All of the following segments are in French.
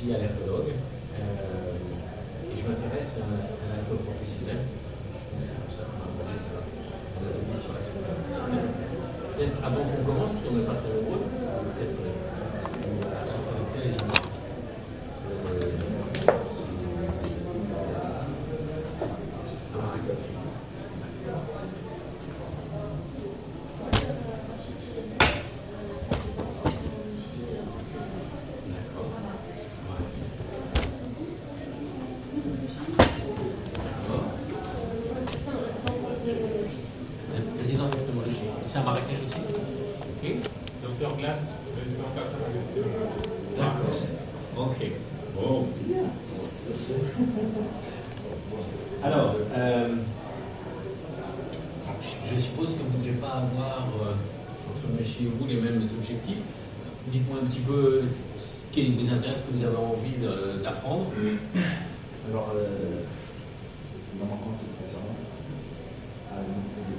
aussi allergologue et je m'intéresse à l'asthme professionnel. Je pense que c'est pour ça qu'on a abordé sur l'asthme professionnel. Peut-être avant qu'on commence, parce qu'on n'est pas très nombreux, peut-être se présenter les images. C'est à Marrakech aussi. Ok. Docteur Glad, président 92. D'accord. Ok. Bon. C'est bien. Alors, je suppose que vous ne devez pas avoir, entre monsieur et vous, les mêmes objectifs. Dites-moi un petit peu ce qui vous intéresse, ce que vous avez envie d'apprendre. Alors, dans ma concentration,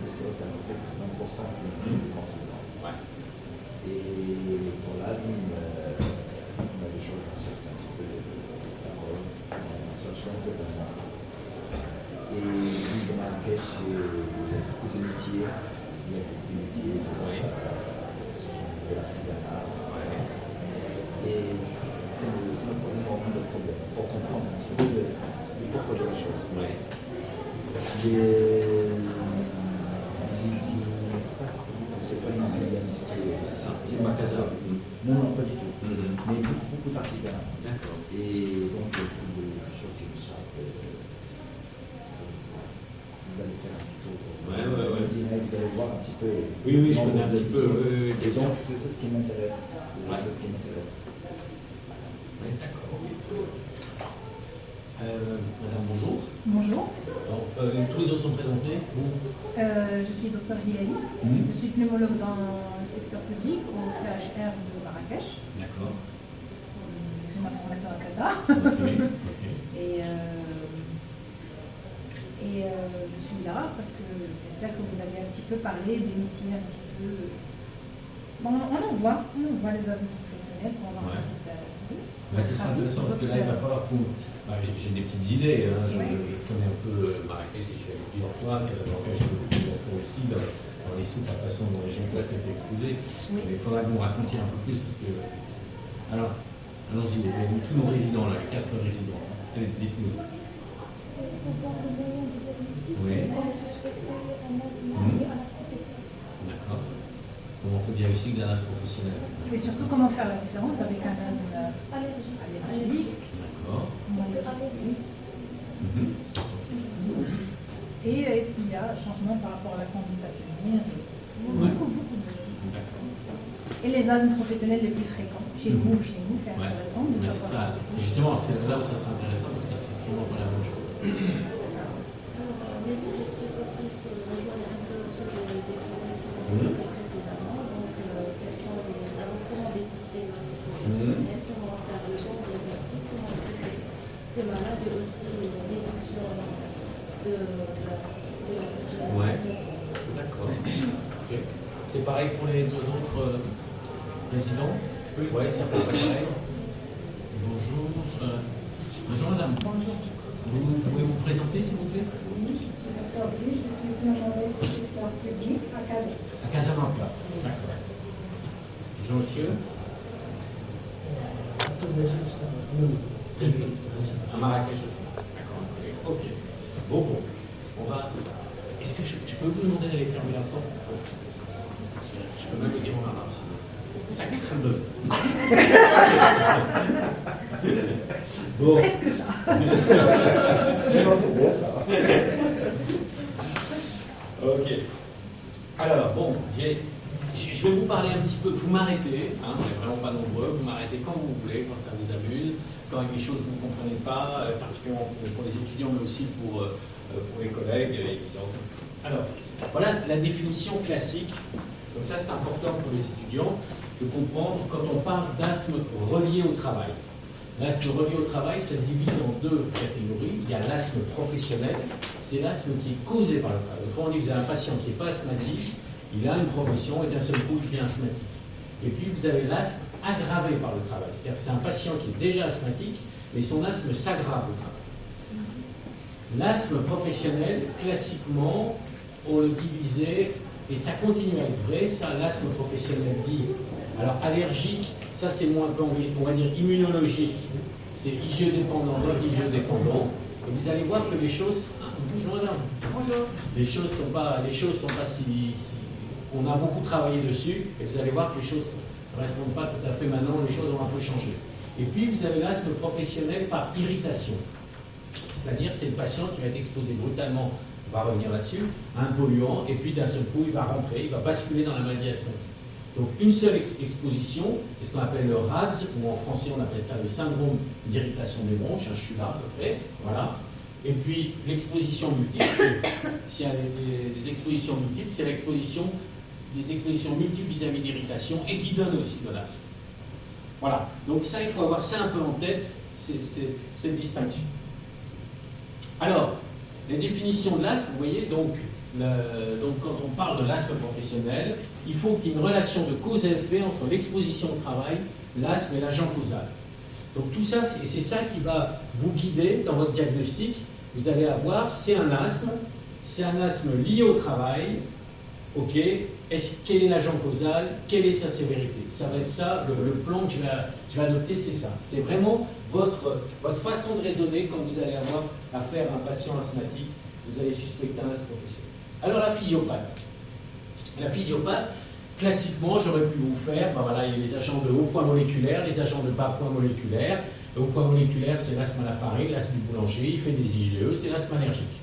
c'est à peu près 80% du consultant. Ouais. Et pour l'asthme, on a des choses qu'on cherche un petit peu la rose, on cherche un peu de moi. Et vu que Marrakech, il y a beaucoup de métiers, de l'artisanat. Et ça me pose énormément de problèmes pour comprendre un petit peu le pourquoi de la chose. Ouais. C'est pas une atelier industriel, c'est ça. C'est pas ça. Non, pas du tout. Mais beaucoup d'artisanat. D'accord. Et donc, beaucoup de choses qui m'échappent. Vous allez faire un petit tour. Vous allez voir un petit peu. Oui, je connais un petit peu. Et donc, c'est ce qui m'intéresse. C'est ce qui m'intéresse. Oui, d'accord. Madame, bonjour. Bonjour. Alors, tous les autres sont présentés. Vous Je suis docteur Hilali. Je suis pneumologue dans le secteur public au CHR de Marrakech. D'accord. J'ai fait ma formation à Qatar. Okay. Et je suis là parce que j'espère que vous allez un petit peu parler des métiers un petit peu. Bon, on en voit les asthmes professionnels pour avoir un petit. C'est intéressant parce que là, il va falloir que j'ai des petites idées. Hein. Je connais un peu Marrakech, je suis allé plusieurs fois, Casablanca, je suis plusieurs fois aussi dans les soupes, la façon dont les gens ont été exposés. Mais il faudra que vous me racontiez un peu plus parce que. Alors, allons-y, tous nos résidents, là, les 4 résidents. Allez, dites-nous. C'est savoir le moyen de diagnostic Oui. pour suspecter un asthme lié à la profession. D'accord. Comment on peut diagnostiquer d'un asthme professionnel? Et surtout, comment faire la différence avec un asthme allergique. D'accord. Et est-ce qu'il y a un changement par rapport à la conduite à tenir? Beaucoup de choses. Et les asthmes professionnels les plus fréquents, chez vous ou chez nous, c'est intéressant de savoir. C'est ça. Justement, c'est là où ça sera intéressant parce que c'est souvent pas la même chose. Les diagnostics aussi se rejoignent un peu sur les exposés précédemment. Donc, quels sont comment dépister l'asthme professionnel, comment faire le bon diagnostic, comment traiter ces malades et aussi l'évolution de la Ouais, d'accord. Okay. C'est pareil pour les deux autres résidents? Oui, c'est pareil. Bonjour. Bonjour madame. Bonjour. Vous pouvez vous présenter s'il vous plaît? Oui, je suis docteur Louis, je suis pneumologue au secteur public à Casablanca. À Casablanca. D'accord. Bonjour monsieur. À Marrakech aussi. D'accord. Ok. Bon. On va. Est-ce que je peux vous demander d'aller fermer la porte? Je peux même le dire en arabe sinon. Ça craint. Bon. Presque ça. Non, c'est bien ça. Ok. Alors, bon, je vais vous parler un petit peu. Vous m'arrêtez, hein, on n'est vraiment pas nombreux. Vous m'arrêtez quand vous voulez, quand ça vous amuse, quand il y a des choses que vous ne comprenez pas, particulièrement pour les étudiants, mais aussi pour les collègues. Alors, voilà la définition classique. Donc ça, c'est important pour les étudiants de comprendre quand on parle d'asthme relié au travail. L'asthme relié au travail, ça se divise en deux catégories. Il y a l'asthme professionnel, c'est l'asthme qui est causé par le travail. Autrement dit, vous avez un patient qui n'est pas asthmatique, il a une profession et d'un seul coup, il devient asthmatique. Et puis vous avez l'asthme aggravé par le travail. C'est-à-dire que c'est un patient qui est déjà asthmatique, mais son asthme s'aggrave au travail. L'asthme professionnel, classiquement, on le divisait, et ça continue à être vrai, ça, l'asthme professionnel dit. Alors allergique, ça c'est moins, on va dire immunologique, c'est IgE-dépendant, non IgE-dépendant. Et vous allez voir que les choses, les choses sont pas si, on a beaucoup travaillé dessus, et vous allez voir que les choses ne correspondent pas tout à fait maintenant, les choses ont un peu changé. Et puis vous avez l'asthme professionnel par irritation. C'est-à-dire c'est le patient qui va être exposé brutalement, on va revenir là-dessus, à un polluant, et puis d'un seul coup il va rentrer, il va basculer dans la maladie asthmatique. Donc une seule exposition, c'est ce qu'on appelle le RADS, ou en français on appelle ça le syndrome d'irritation des bronches, je suis là à peu près, voilà. Et puis l'exposition multiple, s'il y a des expositions multiples, c'est des expositions multiples vis-à-vis d'irritation et qui donnent aussi de l'asthme. Voilà, donc ça il faut avoir ça un peu en tête, cette distinction. Alors, les définitions de l'asthme, vous voyez, donc quand on parle de l'asthme professionnel, il faut qu'il y ait une relation de cause à effet entre l'exposition au travail, l'asthme et l'agent causal. Donc tout ça, c'est ça qui va vous guider dans votre diagnostic. Vous allez avoir, c'est un asthme lié au travail, ok, quel est l'agent causal, quelle est sa sévérité. Ça va être ça, le plan que je vais adopter, c'est ça. C'est vraiment votre façon de raisonner quand vous allez avoir affaire à un patient asthmatique, vous allez suspecter un asthme professionnel. Alors la physiopathe. La physiopathe, classiquement, j'aurais pu vous faire, ben voilà, il y a les agents de haut point moléculaire, les agents de bas point moléculaire. Le haut point moléculaire, c'est l'asthme à la farine, l'asthme du boulanger, il fait des IgE, c'est l'asthme allergique.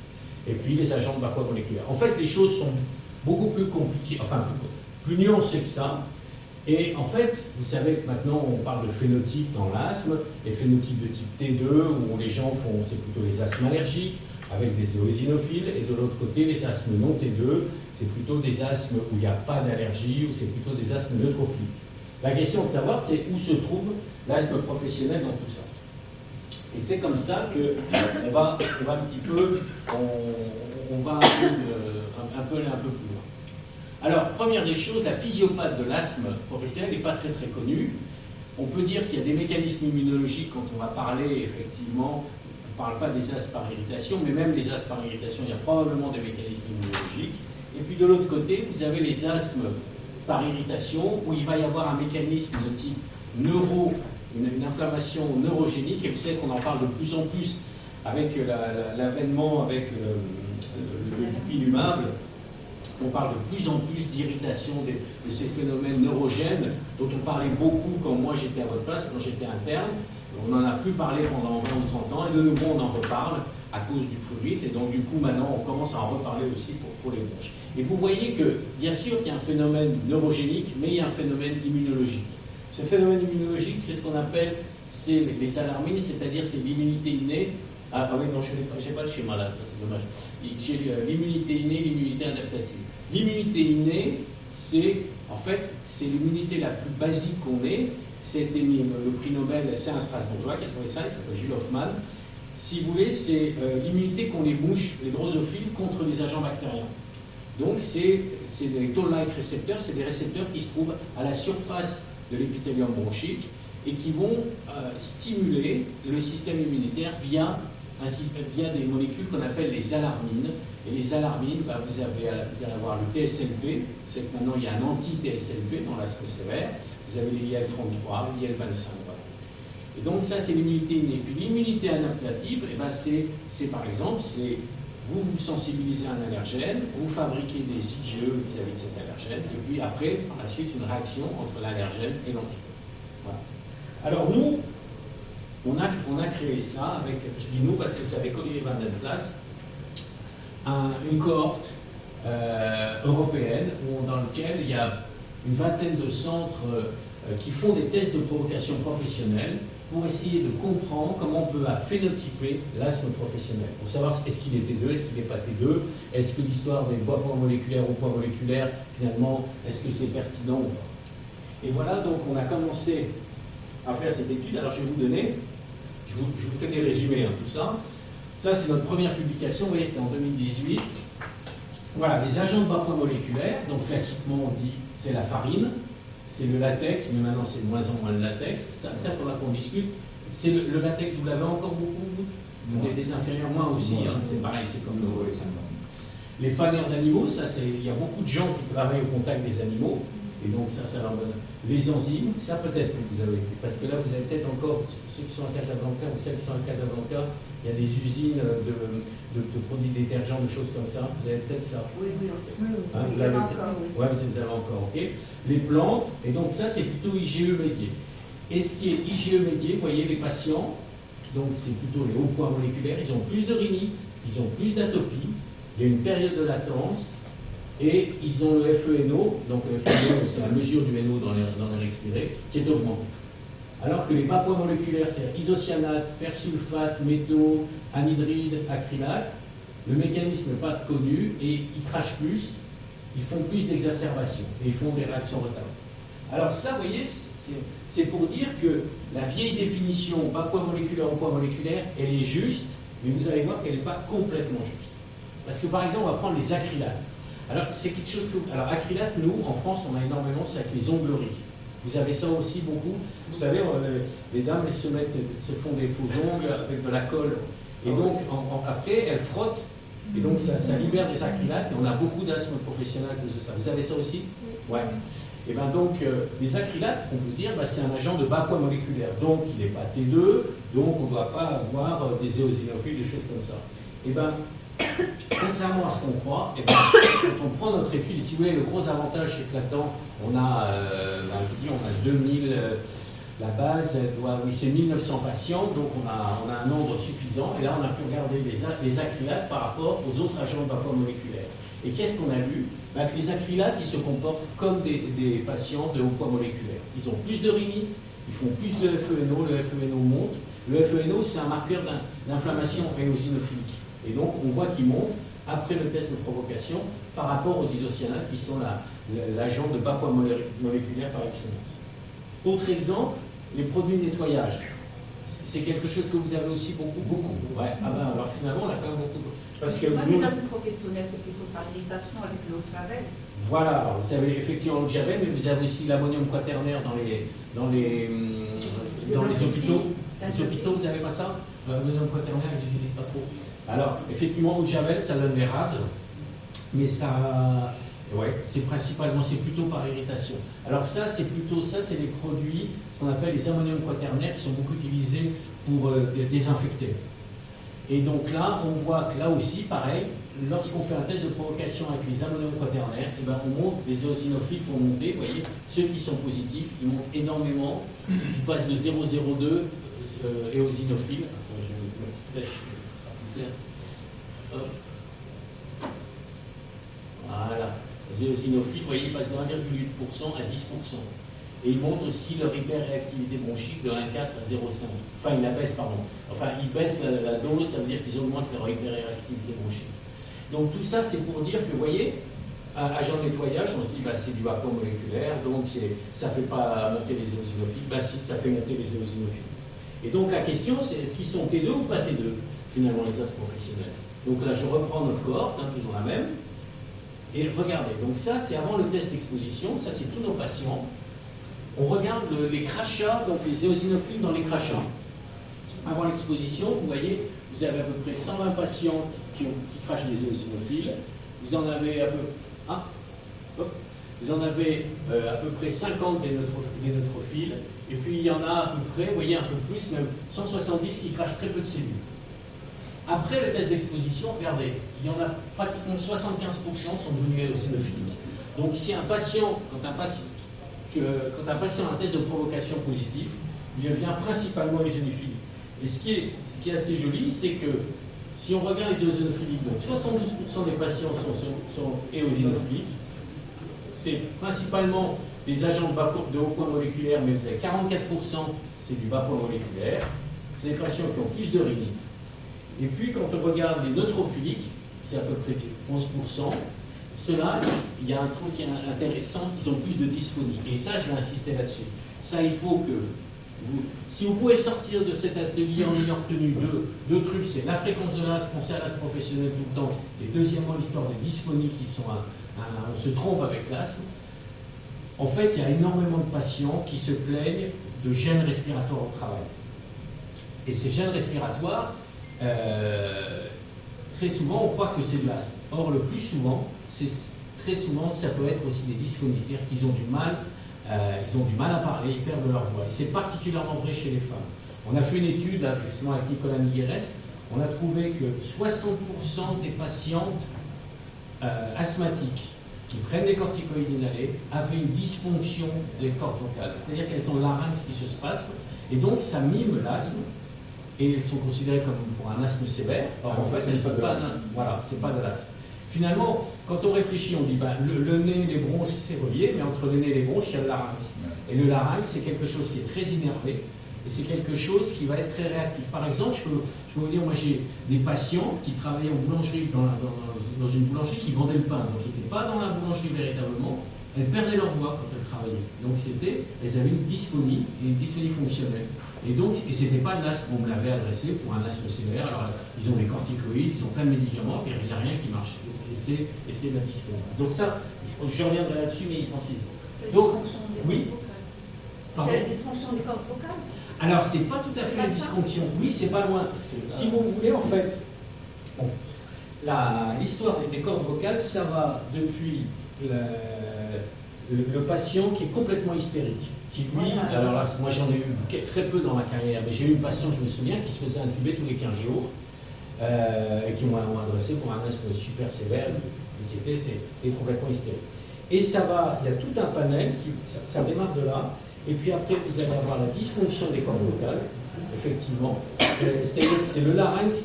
Et puis les agents de bas point moléculaire. En fait, les choses sont beaucoup plus compliquées, enfin plus nuancées que ça. Et en fait, vous savez que maintenant on parle de phénotypes dans l'asthme, les phénotypes de type T2, où les gens font, c'est plutôt les asthmes allergiques, avec des éosinophiles, et de l'autre côté, les asthmes non T2, c'est plutôt des asthmes où il n'y a pas d'allergie, ou c'est plutôt des asthmes neutrophiliques. La question de savoir, c'est où se trouve l'asthme professionnel dans tout ça. Et c'est comme ça qu'on va un petit peu, on va un peu plus loin. Alors, première des choses, la physiopathe de l'asthme professionnel n'est pas très très connue. On peut dire qu'il y a des mécanismes immunologiques quand on va parler, effectivement, on ne parle pas des asthmes par irritation, mais même les asthmes par irritation, il y a probablement des mécanismes immunologiques. Et puis de l'autre côté, vous avez les asthmes par irritation, où il va y avoir un mécanisme de type une inflammation neurogénique, et vous savez qu'on en parle de plus en plus avec l'avènement avec le dupilumab. On parle de plus en plus d'irritation de ces phénomènes neurogènes dont on parlait beaucoup quand moi j'étais à votre place, quand j'étais interne. On n'en a plus parlé pendant 20 ou 30 ans, et de nouveau on en reparle à cause du fluoride, et donc du coup maintenant on commence à en reparler aussi pour les bronches. Et vous voyez que, bien sûr qu'il y a un phénomène neurogénique, mais il y a un phénomène immunologique. Ce phénomène immunologique, c'est ce qu'on appelle les alarmines, c'est-à-dire c'est l'immunité innée. Ah oui, non, je n'ai pas le schéma là, c'est dommage. J'ai l'immunité innée, l'immunité adaptative. L'immunité innée, c'est l'immunité la plus basique qu'on ait. C'était le prix Nobel, c'est un Strasbourgeois, 85, il s'appelle Jules Hoffmann. Si vous voulez, c'est l'immunité qu'ont les mouches, les drosophiles, contre les agents bactériens. Donc c'est des toll-like récepteurs, c'est des récepteurs qui se trouvent à la surface de l'épithélium bronchique et qui vont stimuler le système immunitaire via des molécules qu'on appelle les alarmines. Et les alarmines, vous allez avoir le TSLP, c'est que maintenant il y a un anti-TSLP dans l'asthme sévère, vous avez l'IL-33, l'IL-25. Et donc ça c'est l'immunité innée. Puis l'immunité adaptative, c'est par exemple, vous sensibilisez à un allergène, vous fabriquez des IgE vis-à-vis de cet allergène, et puis après, par la suite, une réaction entre l'allergène et l'anticorps. Voilà. Alors nous, on a créé ça avec, je dis nous parce que c'est avec Olivier Van Den Plas, une cohorte européenne dans laquelle il y a une vingtaine de centres qui font des tests de provocation professionnelle pour essayer de comprendre comment on peut phénotyper l'asthme professionnel. Pour savoir est-ce qu'il est T2, est-ce qu'il n'est pas T2, est-ce que l'histoire des points moléculaires ou points moléculaires, finalement, est-ce que c'est pertinent ou pas. Et voilà, donc on a commencé à faire cette étude. Alors je vais vous donner, je vous fais des résumés, tout ça. Ça, c'est notre première publication, vous voyez, c'était en 2018. Voilà, les agents de bas point moléculaire, donc classiquement on dit c'est la farine, c'est le latex, mais maintenant c'est de moins en moins le latex. Ça, il faudra qu'on discute. C'est le latex, vous l'avez encore beaucoup, vous? Des inférieurs, moi aussi, hein, c'est pareil, c'est comme nos... Les faneurs d'animaux, ça, il y a beaucoup de gens qui travaillent au contact des animaux, et donc ça leur donne. Les enzymes, ça peut-être que vous avez, parce que là, vous avez peut-être encore, ceux qui sont à Casablanca ou celles qui sont à Casablanca, il y a des usines de produits détergents, de choses comme ça, vous avez peut-être ça. Oui, Hein, il y en a encore, oui. Ouais, vous en avez encore, ok. Les plantes, et donc ça, c'est plutôt IgE médié. Et ce qui est IgE médié, vous voyez, les patients, donc c'est plutôt les hauts poids moléculaires, ils ont plus de rhinite, ils ont plus d'atopie, il y a une période de latence, et ils ont le FeNO, donc le FeNO, c'est la mesure du NO dans l'air expiré, qui est augmenté. Alors que les bas poids moléculaires, c'est isocyanate, persulfate, métaux, anhydride, acrylate, le mécanisme n'est pas connu, et ils crachent plus, ils font plus d'exacerbation, et ils font des réactions retardées. Alors ça, vous voyez, c'est pour dire que la vieille définition bas poids moléculaire, haut poids moléculaire, elle est juste, mais vous allez voir qu'elle n'est pas complètement juste. Parce que par exemple, on va prendre les acrylates. Alors, c'est quelque chose que... Alors, acrylate, nous, en France, on a énormément, c'est avec les ongleries. Vous avez ça aussi beaucoup. Vous savez, les dames, elles se font des faux ongles avec de la colle. Et donc, après, elles frottent. Et donc, ça libère des acrylates. Et on a beaucoup d'asthme professionnel à cause de ça. Vous avez ça aussi? Ouais. Et bien donc, les acrylates, on peut dire, c'est un agent de bas poids moléculaire. Donc, il n'est pas T2, donc on ne doit pas avoir des éosinophiles, des choses comme ça. Et bien, contrairement à ce qu'on croit, quand on prend notre étude, si vous voulez, le gros avantage éclatant, on a 2000, la base, c'est 1900 patients, donc on a un nombre suffisant, et là on a pu regarder les acrylates par rapport aux autres agents de bas poids moléculaire. Et qu'est-ce qu'on a vu? Que les acrylates, ils se comportent comme des patients de haut poids moléculaire. Ils ont plus de rhinite, ils font plus de FeNO, le FeNO monte. Le FeNO, c'est un marqueur d'inflammation éosinophilique. Et donc, on voit qu'il monte après le test de provocation par rapport aux isocyanates qui sont l'agent de bas poids moléculaire par excellence. Autre exemple, les produits de nettoyage. C'est quelque chose que vous avez aussi beaucoup. Ouais. Alors finalement, on a quand même beaucoup. Parce que pas des asthmes professionnels, c'est plutôt par irritation avec l'eau de Javel. Voilà, alors vous avez effectivement l'eau de Javel, mais vous avez aussi l'ammonium quaternaire dans les hôpitaux. Les hôpitaux, vous n'avez pas ça? L'ammonium quaternaire, ils n'utilisent pas trop. Alors, effectivement, l'eau de Javel, ça donne des rades, mais ça, ouais, c'est plutôt par irritation. Alors ça, c'est les produits, ce qu'on appelle les ammonium quaternaires, qui sont beaucoup utilisés pour désinfecter. Et donc là, on voit que là aussi, pareil, lorsqu'on fait un test de provocation avec les ammonium quaternaires, on monte, les éosinophiles vont monter, vous voyez, ceux qui sont positifs, ils montent énormément, ils passent de 0,02 éosinophiles. Attends, je vais mettre une flèche, ça sera plus clair. Hop. Voilà, les éosinophiles, vous voyez, ils passent de 1,8% à 10%. Et ils montrent aussi leur hyperréactivité bronchique de 1,4 à 0,5. Enfin, ils la baissent, pardon. Enfin, ils baissent la dose, ça veut dire qu'ils augmentent leur hyperréactivité bronchique. Donc tout ça, c'est pour dire que, vous voyez, agent de nettoyage, on se dit, c'est du bas poids moléculaire, donc ça ne fait pas monter les éosinophiles. Si, ça fait monter les éosinophiles. Et donc la question, c'est est-ce qu'ils sont T2 ou pas T2, finalement, les asthmes professionnels? Donc là, je reprends notre cohorte, toujours la même. Et regardez, donc ça, c'est avant le test d'exposition, ça, c'est tous nos patients. On regarde les crachats, donc les éosinophiles dans les crachats. Avant l'exposition, vous voyez, vous avez à peu près 120 patients qui crachent des éosinophiles. Vous en avez à peu près 50 des neutrophiles. Et puis il y en a à peu près, vous voyez, un peu plus, même 170 qui crachent très peu de cellules. Après le test d'exposition, regardez, il y en a pratiquement 75% sont devenus éosinophiles. Donc si un patient, quand un patient a un test de provocation positif, il devient principalement éosinophile. Et ce qui est assez joli, c'est que si on regarde les éosinophiliques, donc 72% des patients sont éosinophiliques, c'est principalement des agents de haut poids moléculaire, mais vous avez 44%, c'est du bas poids moléculaire, c'est des patients qui ont plus de rhinite. Et puis quand on regarde les neutrophiliques, c'est à peu près 11%, ceux-là, il y a un truc qui est intéressant, ils ont plus de dysphonie. Et ça, je vais insister là-dessus. Ça, il faut que si vous pouvez sortir de cet atelier en ayant retenu deux trucs, c'est la fréquence de l'asthme, on sait à l'asthme professionnel tout le temps, et deuxièmement, l'histoire des dysphonies qui sont on se trompe avec l'asthme. en fait, il y a énormément de patients qui se plaignent de gênes respiratoires au travail. Et ces gênes respiratoires, très souvent, on croit que c'est de l'asthme. Or, le plus souvent, très souvent, ça peut être aussi des dysphonies, c'est-à-dire qu'ils ont du mal à parler, ils perdent leur voix. Et c'est particulièrement vrai chez les femmes. On a fait une étude, là, justement, avec Nicolas Migueres, on a trouvé que 60% des patientes asthmatiques qui prennent des corticoïdes inhalés avaient une dysfonction des cordes vocales. C'est-à-dire qu'elles ont le larynx qui se spasme, et donc ça mime l'asthme, et elles sont considérées comme pour un asthme sévère. Or, en fait, elles sont pas voilà, c'est pas de l'asthme. Finalement, quand on réfléchit, on dit ben, le nez, les bronches, c'est relié, mais entre le nez et les bronches, il y a le larynx. Et le larynx, c'est quelque chose qui est très innervé, et c'est quelque chose qui va être très réactif. Par exemple, je peux vous dire, moi j'ai des patients qui travaillaient en boulangerie, dans une boulangerie qui vendait le pain, donc ils n'étaient pas dans la boulangerie véritablement, elles perdaient leur voix quand elles travaillaient. Donc elles avaient une dysphonie, fonctionnelle. Et donc, c'était pas de l'asthme, on me l'avait adressé pour un asthme sévère. Alors, ils ont des corticoïdes, ils ont plein de médicaments, et il n'y a rien qui marche. Et c'est de la dysphonie. Donc ça, je reviendrai là-dessus, mais y pensez. Donc, oui. C'est la dysfonction des cordes vocales. Alors, c'est pas tout à fait la dysfonction. Oui, c'est pas loin. Si vous voulez, en fait, bon, l'histoire des cordes vocales, ça va depuis le patient qui est complètement hystérique. Qui, lui, alors là, moi j'en ai eu très peu dans ma carrière, mais j'ai eu une patiente, je me souviens, qui se faisait intuber tous les 15 jours, et qui m'ont adressé pour un asthme super sévère, qui était complètement hystérique. Et ça va, il y a tout un panel, ça démarre de là, et puis après vous allez avoir la dysfonction des cordes vocales, effectivement, c'est-à-dire que c'est le larynx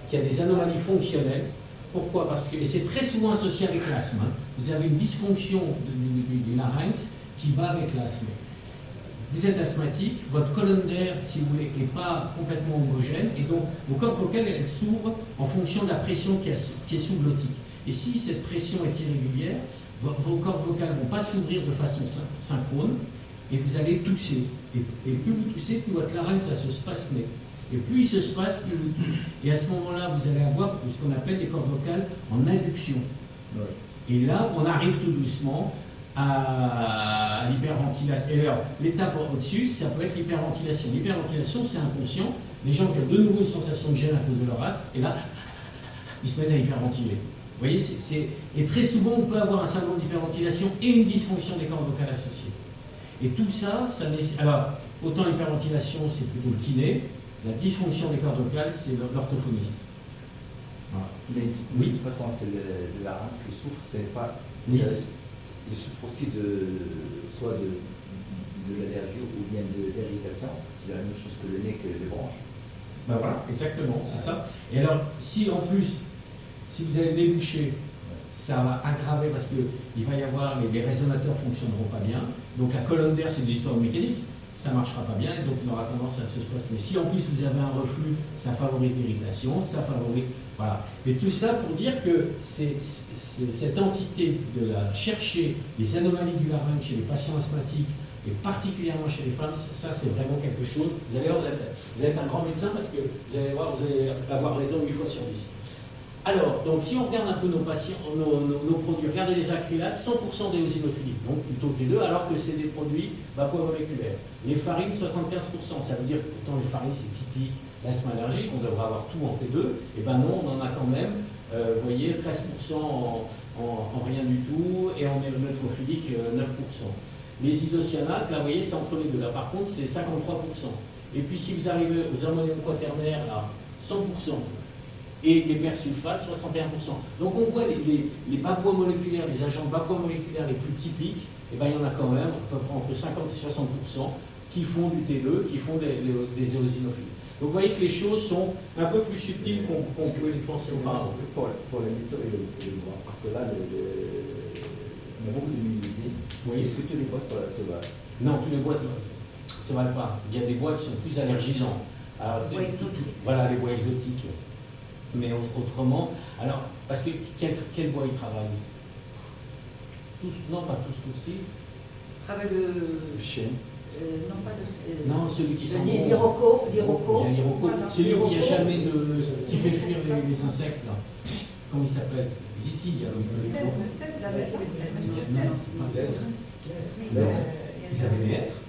qui a des anomalies fonctionnelles. Pourquoi? Parce que, et c'est très souvent associé avec l'asthme, hein. Vous avez une dysfonction du larynx qui va avec l'asthme. Vous êtes asthmatique, votre colonne d'air, si vous voulez, n'est pas complètement homogène, et donc vos cordes vocales, elles s'ouvrent en fonction de la pression qui est sous-glottique. Et si cette pression est irrégulière, vos cordes vocales ne vont pas s'ouvrir de façon synchrone, et vous allez tousser. Et plus vous toussez, plus votre larynx va se spasmer. Et plus il se spasse, plus vous toussez. Et à ce moment-là, vous allez avoir ce qu'on appelle des cordes vocales en induction. Ouais. Et là, on arrive tout doucement à l'hyperventilation. Et alors, l'étape au-dessus, ça peut être l'hyperventilation. L'hyperventilation, c'est inconscient. Les gens qui ont de nouveau une sensation de gêne à cause de leur asthme, et là, ils se mettent à hyperventiler. Vous voyez, et très souvent, on peut avoir un syndrome d'hyperventilation et une dysfonction des cordes vocales associées. Et tout ça, alors, autant l'hyperventilation, c'est plutôt le kiné, la dysfonction des cordes vocales, c'est l'orthophoniste. Voilà. Mais oui, de toute façon, c'est le larynx qui souffre, c'est pas... Oui. Il souffre aussi soit de l'allergie ou bien de l'irritation. C'est la même chose que le nez, que les bronches. Ben voilà, exactement, c'est ça. Et alors, si en plus, si vous avez débouché, ça va aggraver parce qu'il va y avoir, les résonateurs ne fonctionneront pas bien. Donc la colonne d'air, c'est de l'histoire mécanique, ça ne marchera pas bien et donc il aura tendance à se spasmer. Mais si en plus vous avez un reflux, ça favorise l'irritation, ça favorise... Voilà. Mais tout ça pour dire que c'est cette entité de chercher les anomalies du larynx chez les patients asthmatiques et particulièrement chez les femmes, ça c'est vraiment quelque chose. Vous allez voir, vous êtes un grand médecin parce que vous allez voir, vous allez avoir raison 8 fois sur 10. Alors, donc si on regarde un peu nos patients, nos produits, regardez les acrylates, 100% d'éosinophiliques, donc plutôt T2, alors que c'est des produits vapomoléculaires. Les farines, 75%, ça veut dire que pourtant les farines c'est typique, l'asthme allergique, on devrait avoir tout en T2, et ben non, on en a quand même, vous voyez, 13% en rien du tout, et en neutrophilique, 9%. Les isocyanates, là vous voyez, c'est entre les deux, là par contre c'est 53%. Et puis si vous arrivez aux ammonium quaternaires, là, 100%. Et les persulfates, 61%. Donc on voit les vapomoléculaires, les agents vapomoléculaires les plus typiques, et ben, il y en a quand même à peu près entre 50 et 60% qui font du T2, qui font des éosinophiles. Donc vous voyez que les choses sont un peu plus subtiles qu'on pouvait les penser auparavant. Pour les métaux et le bois, parce que là, on a beaucoup de munisés. Oui. Est-ce que tous les bois se valent? Non, tous les bois se valent pas. Il y a des bois qui sont plus allergisants. Alors, bois exotiques. Voilà, les bois exotiques. Mais autrement, alors, parce que quel bois ils travaillent? Tous, non, pas tous aussi. Travaille le chêne. Non, pas de... Non, celui qui sent bon. L'iroko. Il y a l'iroko. Celui où il n'y a jamais qui fait fuir les insectes, là. Comment il s'appelle? Ici, il y a le cèdre, la Non, c'est pas le cèdre. Vous avez les lettres.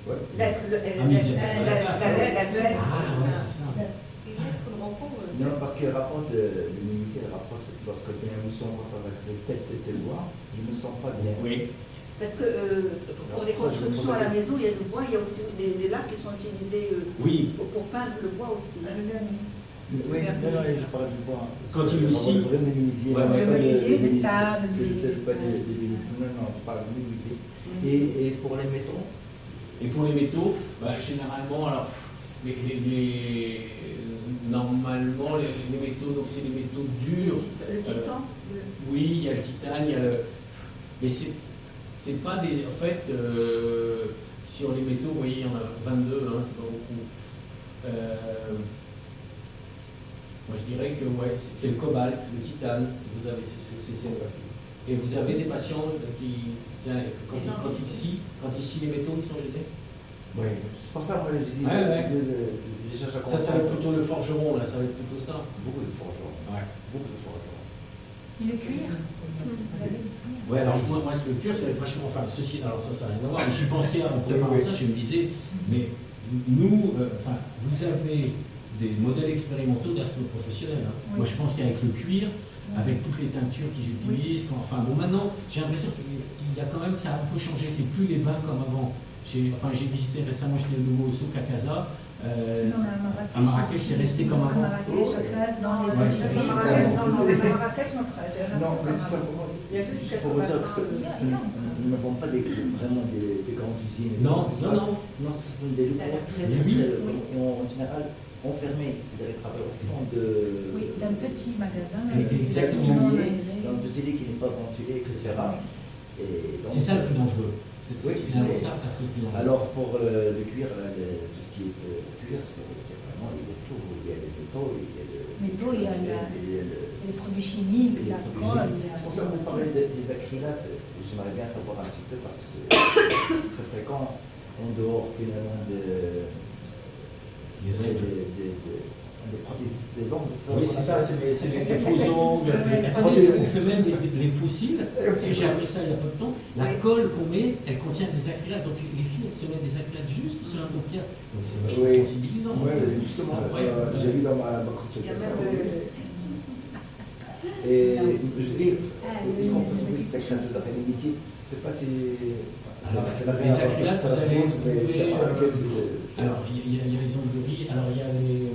Ouais. L'être, Ah, mais il y a la place, hein. l'être. Ah, ouais, c'est ça. Et l'être le rencontre, Non, parce qu'elle rapporte l'unité, elle rapporte lorsque tu as une émotion avec telle voix, je ne me sens pas bien. Oui. Parce que pour les constructions à la maison, il y a du bois, il y a aussi des lacs qui sont utilisés Oui. pour peindre le bois aussi. Oui, non, je parle du bois. Quand tu me cites- Le vrai menuisier, Ouais, c'est ouais. pas Menuisier, le béniste. table, C'est pas les bénistes. Non, je parle de menuisier. Et pour les métaux, Et pour les métaux, bah, généralement, alors, normalement, les métaux, donc c'est les métaux durs. Le titan. Oui, il y a le titane, il y a le. Mais c'est pas des. En fait, sur les métaux, vous voyez, il y en a 22, hein, c'est pas beaucoup. Moi, je dirais que ouais, c'est le cobalt, le titane. Vous avez et vous avez des patients qui, quand ils scient les métaux, ils sont gênés. oui, c'est pour ça que je dis, Ouais. je cherche à Ça va comprendre. être plutôt le forgeron, là, ça va être plutôt ça. Beaucoup de forgerons. Ouais. Beaucoup de forgerons. Et le cuir vous avez le cuir. Ouais, alors moi le cuir, ça va être vachement. Enfin, ceci, alors ça n'a rien à voir, mais j'y pensais en préparant ça, je me disais, mais nous, vous avez des modèles expérimentaux d'asthme professionnels. Hein. Oui. Moi, je pense qu'avec le cuir, avec toutes les teintures qu'ils utilisent, enfin, bon, maintenant, j'ai l'impression qu'il y a quand même, ça a un peu changé, c'est plus les bains comme avant. J'ai visité récemment, j'étais au nouveau souk à Casa. À Marrakech, c'est resté comme avant. À Marrakech, à Fès, dans les Ouais, petits c'est villes. resté Non, Marrakech, non, frère. Non, mais tout simplement, Il y a juste pour vous dire que nous n'avons pas vraiment des grandes usines. Non, C'est non, pas- non. Non, ce sont des locaux très, Oui. en général, enfermés. C'est-à-dire qu'ils travaillent au fond de... Oui, d'un petit magasin. Exactement. Dans un télé qui n'est pas ventilé, etc. Et donc, C'est ça le plus dangereux. C'est Oui, finalement c'est- ça, parce que le plus dangereux. Alors pour le cuir, tout ce qui est cuir, c'est vraiment, il y a tout. Il y a les métaux, il y a le... Métaux, il y a les produits chimiques, l'alcool. C'est pour ça que vous parlez des acrylates. J'aimerais bien savoir un petit peu parce que c'est très fréquent en dehors finalement des prothésistes des ongles. Oui, c'est ça, c'est les faux ongles. Attendez, on fait même les fossiles. J'ai appris ça il y a peu de temps. La colle qu'on met, elle contient des acrylates. Donc les filles, elles se mettent des acrylates juste sur la paupière. Donc c'est vachement Oui. sensibilisant. Oui, C'est justement, incroyable. j'ai vu dans ma consultation. Et je dis, est-ce qu'on peut trouver ces acrylates dans les métiers? C'est pas si. Alors, c'est la les acrylates, vous allez trouver, alors, alors, il y a les ongleries, alors il y a les...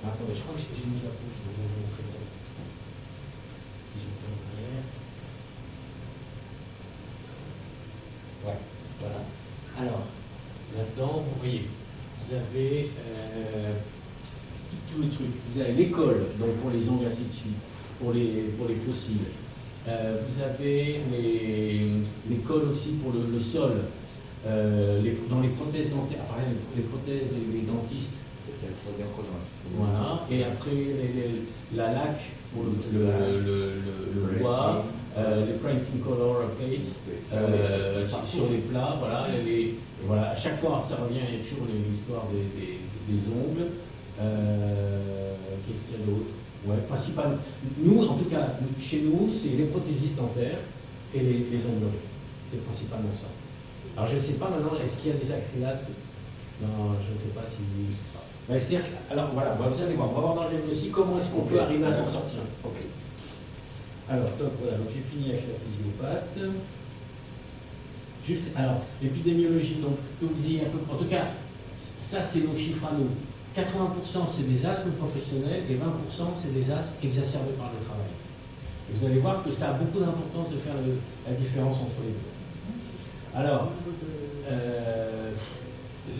Attendez, je crois que j'ai mis la peau, je vais vous montrer ça. Si je me en arrière. Ouais, voilà. Alors, là-dedans, vous voyez, vous avez tout le truc. Vous avez l'école, donc pour les ongles, ainsi de suite, pour les fossiles. Vous avez les colles aussi pour le sol. Dans les prothèses dentaires, pareil, les prothèses, les dentistes. c'est le troisième colonne. Voilà. Et après, la laque pour le bois, les printing color plates sur les plats. Voilà. Et voilà. À chaque fois, ça revient, il y a toujours l'histoire des ongles. Qu'est-ce qu'il y a d'autre? Ouais, principalement. Nous, en tout cas, chez nous, c'est les prothésistes dentaires et les ongleries. C'est principalement ça. Alors, je ne sais pas maintenant, est-ce qu'il y a des acrylates? Non, je ne sais pas si. Alors, voilà, vous allez voir, on va voir dans le diagnostic comment est-ce qu'on peut arriver à s'en sortir. Ok. Alors, top, voilà, donc j'ai fini avec la physiopathe. Juste, alors, l'épidémiologie, donc, je peux vous dire un peu. En tout cas, ça, c'est nos chiffres à nous. 80% c'est des asthmes professionnels et 20% c'est des asthmes exacerbés par le travail. Et vous allez voir que ça a beaucoup d'importance de faire la différence entre les deux. Alors,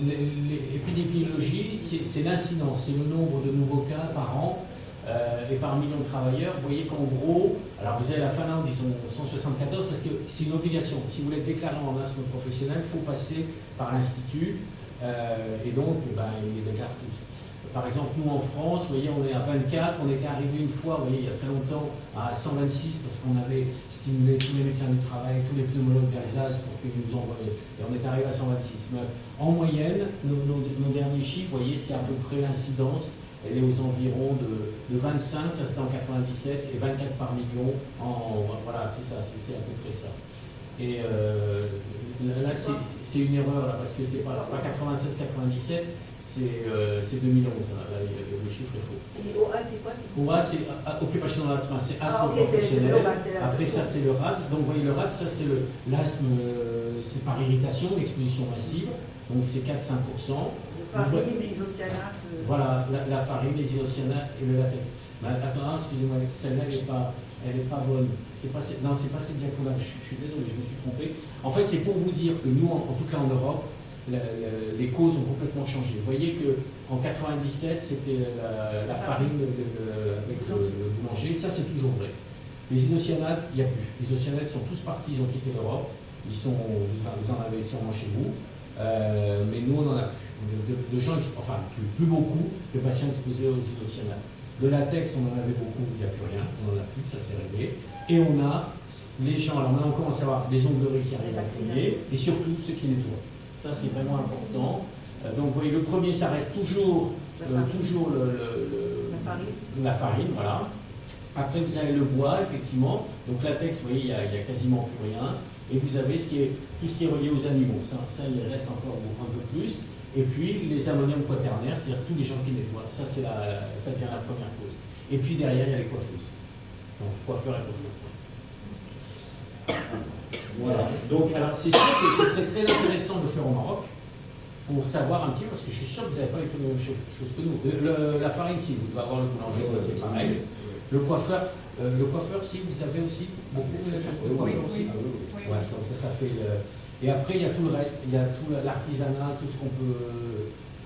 l'épidémiologie, c'est l'incidence, c'est le nombre de nouveaux cas par an et par million de travailleurs. Vous voyez qu'en gros, alors vous avez la Finlande, ils ont 174 parce que c'est une obligation. Si vous voulez être déclaré en asthme professionnel, il faut passer par l'Institut. Et donc, ils les déclarent tous. Par exemple, nous en France, vous voyez, on est à 24, on était arrivé une fois, vous voyez, il y a très longtemps, à 126 parce qu'on avait stimulé tous les médecins du travail, tous les pneumologues d'Alsace pour qu'ils nous envoient. Et on est arrivé à 126. Mais en moyenne, nos derniers chiffres, vous voyez, c'est à peu près l'incidence, elle est aux environs de 25, ça c'était en 97, et 24 par million, voilà, c'est ça, c'est à peu près ça. Et là, c'est une erreur, là, parce que c'est pas 96-97, c'est 2011, là, le chiffre est faux. Et OA, c'est quoi? OA, c'est Occupational Asthma, c'est asthme Ok, professionnel. c'est Après ça, c'est le RADS. Donc, vous voyez, le RADS, ça, c'est l'asthme, c'est par irritation, l'exposition massive. Donc, c'est 4-5%. Farine, les isocyanate. Voilà, la farine, les isocyanate et le latex. Mais attends, excusez-moi, celle-là, elle n'est pas bonne. Non, c'est pas cette diapo-là, je suis désolé, je me suis trompé. En fait, c'est pour vous dire que nous, en tout cas en Europe, les causes ont complètement changé. Vous voyez qu'en 97, c'était la farine avec le boulanger. Ça, c'est toujours vrai. Les isocyanates, il n'y a plus. Les isocyanates sont tous partis, ils ont quitté l'Europe. Vous en avez sûrement chez vous. Mais nous, on en a plus. De gens, enfin, plus beaucoup de patients exposés aux isocyanate. Le latex, on en avait beaucoup, il n'y a plus rien, on n'en a plus, ça s'est réglé. Et on a les gens, alors maintenant on commence à avoir les ongleries qui arrivent en premier, et surtout ceux qui nettoient. Ça, c'est vraiment important. Donc, vous voyez, le premier, ça reste toujours la farine, voilà. Après, vous avez le bois, effectivement. Donc, latex, vous voyez, il n'y a quasiment plus rien. Et vous avez tout ce qui est relié aux animaux. Ça, il reste encore un peu plus. Et puis, les ammoniums quaternaires, c'est-à-dire tous les gens qui nettoient. Ça devient la première cause. Et puis, derrière, il y a les coiffeuses. Donc, coiffeurs et coiffeurs. Voilà. Donc, alors, c'est sûr que ce serait très intéressant de faire au Maroc pour savoir un petit peu, parce que je suis sûr que vous n'avez pas eu la même chose que nous. La farine, si, vous devez avoir le boulanger, ça c'est pareil. Le coiffeur, si, vous avez aussi beaucoup de coiffeurs aussi. Ouais, donc ça fait. Et après, il y a tout le reste. Il y a tout l'artisanat, tout ce qu'on peut.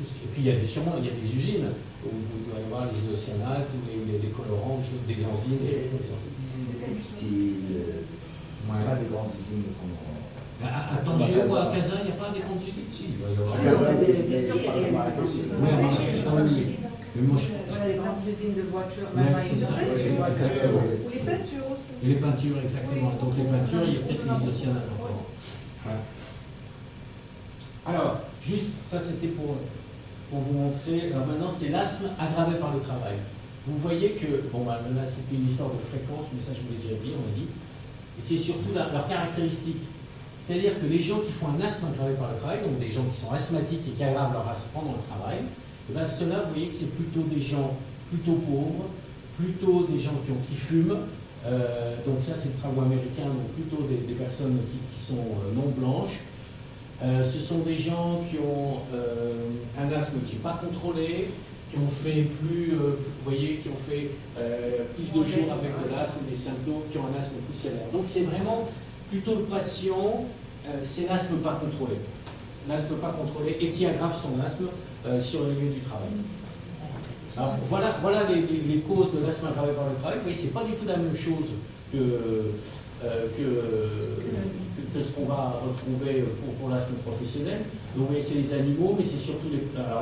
Et puis, sûrement, il y a des usines où il doit y avoir les isocyanates, des colorants, des enzymes, des choses comme ça. Des textiles, pas des grandes usines comme. À Tanger ou à Casa, il n'y a pas des grandes usines? Si, il va y avoir. Voilà, les grandes usines de voitures, Ouais, c'est ça. Exactement. Ou les peintures aussi. Et les peintures, exactement. Donc les peintures, il y a peut-être les isocyanate encore. Ouais. Alors, juste, ça c'était pour vous montrer. Alors maintenant, c'est l'asthme aggravé par le travail. Vous voyez que, bon, là c'était une histoire de fréquence, mais ça je vous l'ai déjà dit, on l'a dit. Et c'est surtout leur caractéristique. C'est-à-dire que les gens qui font un asthme aggravé par le travail, donc des gens qui sont asthmatiques et qui aggravent leur asthme pendant le travail, et bien ceux-là, vous voyez que c'est plutôt des gens plutôt pauvres, plutôt des gens qui fument. Donc ça, c'est le travail américain, donc plutôt des personnes qui sont non blanches. Ce sont des gens qui ont un asthme qui n'est pas contrôlé, qui ont fait plus de jours avec de l'asthme, des symptômes, qui ont un asthme plus sévère. Donc c'est vraiment plutôt le patient, c'est l'asthme pas contrôlé. L'asthme pas contrôlé et qui aggrave son asthme sur le milieu du travail. Alors voilà les causes de l'asthme aggravé par le travail. Oui, c'est pas du tout la même chose que ce qu'on va retrouver pour l'asthme professionnel. Donc oui, c'est les animaux, mais c'est surtout les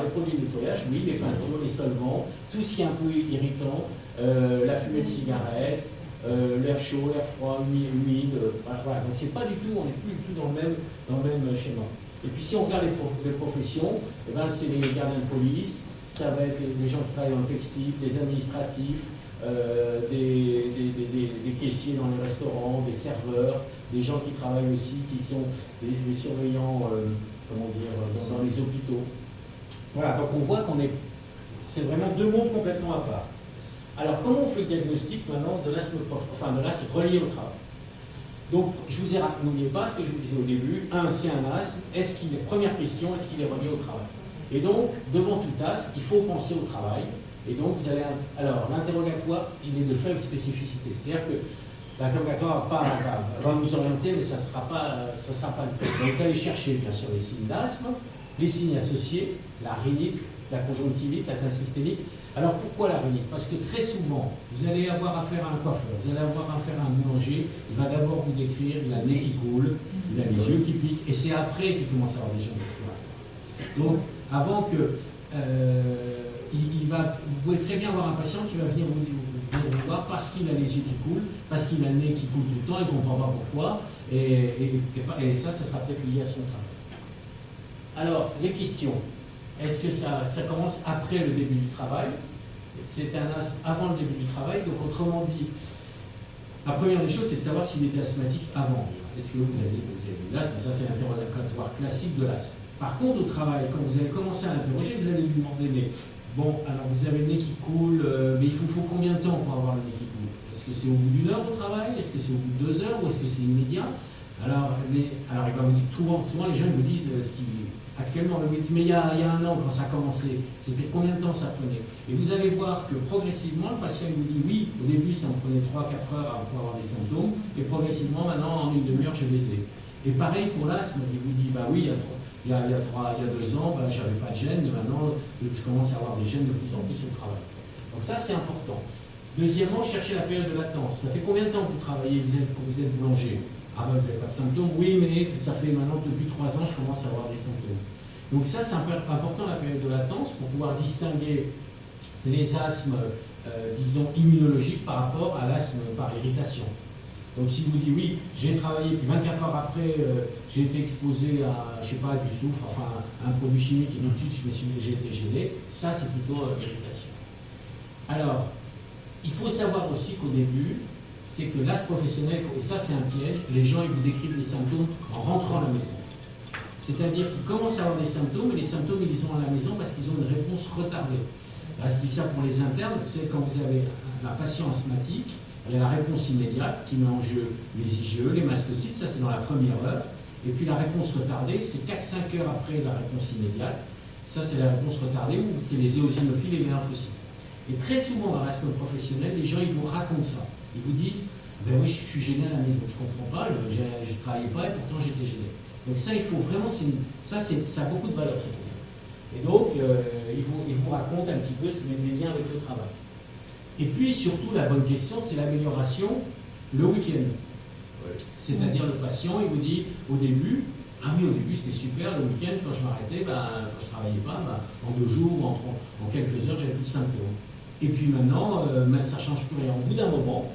produits de nettoyage, oui, les peintures, les solvants, tout ce qui est un peu irritant, la fumée de cigarette, l'air chaud, l'air froid, humide, voilà. Donc c'est pas du tout, on n'est plus du tout dans le même schéma. Et puis si on regarde les professions, eh ben, c'est les gardiens de police, ça va être les gens qui travaillent dans le textile, des administratifs, des caissiers dans les restaurants, des serveurs, des gens qui travaillent aussi, qui sont des surveillants dans les hôpitaux. Voilà, donc on voit c'est vraiment deux mondes complètement à part. Alors comment on fait le diagnostic maintenant de l'asthme relié au travail? Donc je vous ai n'oubliez pas ce que je vous disais au début, c'est un asthme, première question, est-ce qu'il est relié au travail? Et donc, devant tout asthme, il faut penser au travail. Et donc, alors, l'interrogatoire, il est de faible spécificité. C'est-à-dire que l'interrogatoire va nous orienter, mais ça ne sera pas le cas. Donc, vous allez chercher, bien sûr, les signes d'asthme, les signes associés, la rhinite, la conjonctivite, la systémique. Alors, pourquoi la rhinite? Parce que très souvent, vous allez avoir affaire à un coiffeur, vous allez avoir affaire à un boulanger, il va d'abord vous décrire, il a le nez qui coule, il a les yeux qui piquent, et c'est après qu'il commence à avoir des gens respiratoires. Donc, avant que... vous pouvez très bien avoir un patient qui va venir vous voir parce qu'il a les yeux qui coulent, parce qu'il a le nez qui coule tout le temps, il ne comprend pas pourquoi, et ça sera peut-être lié à son travail. Alors, les questions. Est-ce que ça commence après le début du travail? C'est un asthme avant le début du travail, donc autrement dit, La première des choses, c'est de savoir s'il était asthmatique avant. Est-ce que vous avez de l'asthme? Ça, c'est l'interrogatoire classique de l'asthme. Par contre, au travail, quand vous allez commencer à l'interroger, vous allez lui demander, mais bon, alors vous avez le nez qui coule, mais il vous faut combien de temps pour avoir le nez qui coule? Est-ce que c'est au bout d'1 heure au travail? Est-ce que c'est au bout de 2 heures? Ou est-ce que c'est immédiat? Alors, il va vous dire, souvent les gens vous disent actuellement, mais il y a 1 an, quand ça a commencé, c'était combien de temps ça prenait? Et vous allez voir que progressivement, le patient vous dit oui, au début ça me prenait 3-4 heures pour avoir des symptômes, et progressivement, maintenant, en 1 demi-heure, je les ai. Et pareil pour l'asthme, il vous dit, bah oui, il y a 2 ans, bah, j'avais pas de gêne, mais maintenant, je commence à avoir des gènes de plus en plus au travail. Donc ça, c'est important. Deuxièmement, cherchez la période de latence. Ça fait combien de temps que vous travaillez, vous êtes boulanger? Ah ben vous n'avez pas de symptômes? Oui, mais ça fait maintenant depuis 3 ans, je commence à avoir des symptômes. Donc ça, c'est important la période de latence pour pouvoir distinguer les asthmes, disons, immunologiques par rapport à l'asthme par irritation. Donc si vous dites oui, j'ai travaillé, puis 24 heures après, j'ai été exposé à, je sais pas, du soufre, enfin, un produit chimique, et tout de suite, j'ai été gêné, ça c'est plutôt irritation. Alors, il faut savoir aussi qu'au début, c'est que l'asthme professionnel, et ça c'est un piège, les gens ils vous décrivent les symptômes en rentrant à la maison. C'est-à-dire qu'ils commencent à avoir des symptômes, et les symptômes ils les ont à la maison parce qu'ils ont une réponse retardée. Là, je dis ça pour les internes, vous savez, quand vous avez un patient asthmatique, il y a la réponse immédiate qui met en jeu les IgE, les mastocytes, ça c'est dans la première heure, et puis la réponse retardée, c'est 4-5 heures après la réponse immédiate, ça c'est la réponse retardée où c'est les éosinophiles et les lymphocytes. Et très souvent dans l'asthme professionnel, les gens ils vous racontent ça. Ils vous disent, ben oui, je suis gêné à la maison, je ne comprends pas, je ne travaillais pas et pourtant j'étais gêné. Donc ça, il faut vraiment, ça a beaucoup de valeur, ce truc. Et donc, il vous raconte un petit peu les liens avec le travail. Et puis, surtout, la bonne question, c'est l'amélioration le week-end. C'est-à-dire, le patient, il vous dit, au début, ah oui, au début, c'était super, le week-end, quand je m'arrêtais, quand je ne travaillais pas, en 2 jours, en quelques heures, j'avais plus de symptômes. Et puis maintenant, ça ne change plus rien. Au bout d'un moment,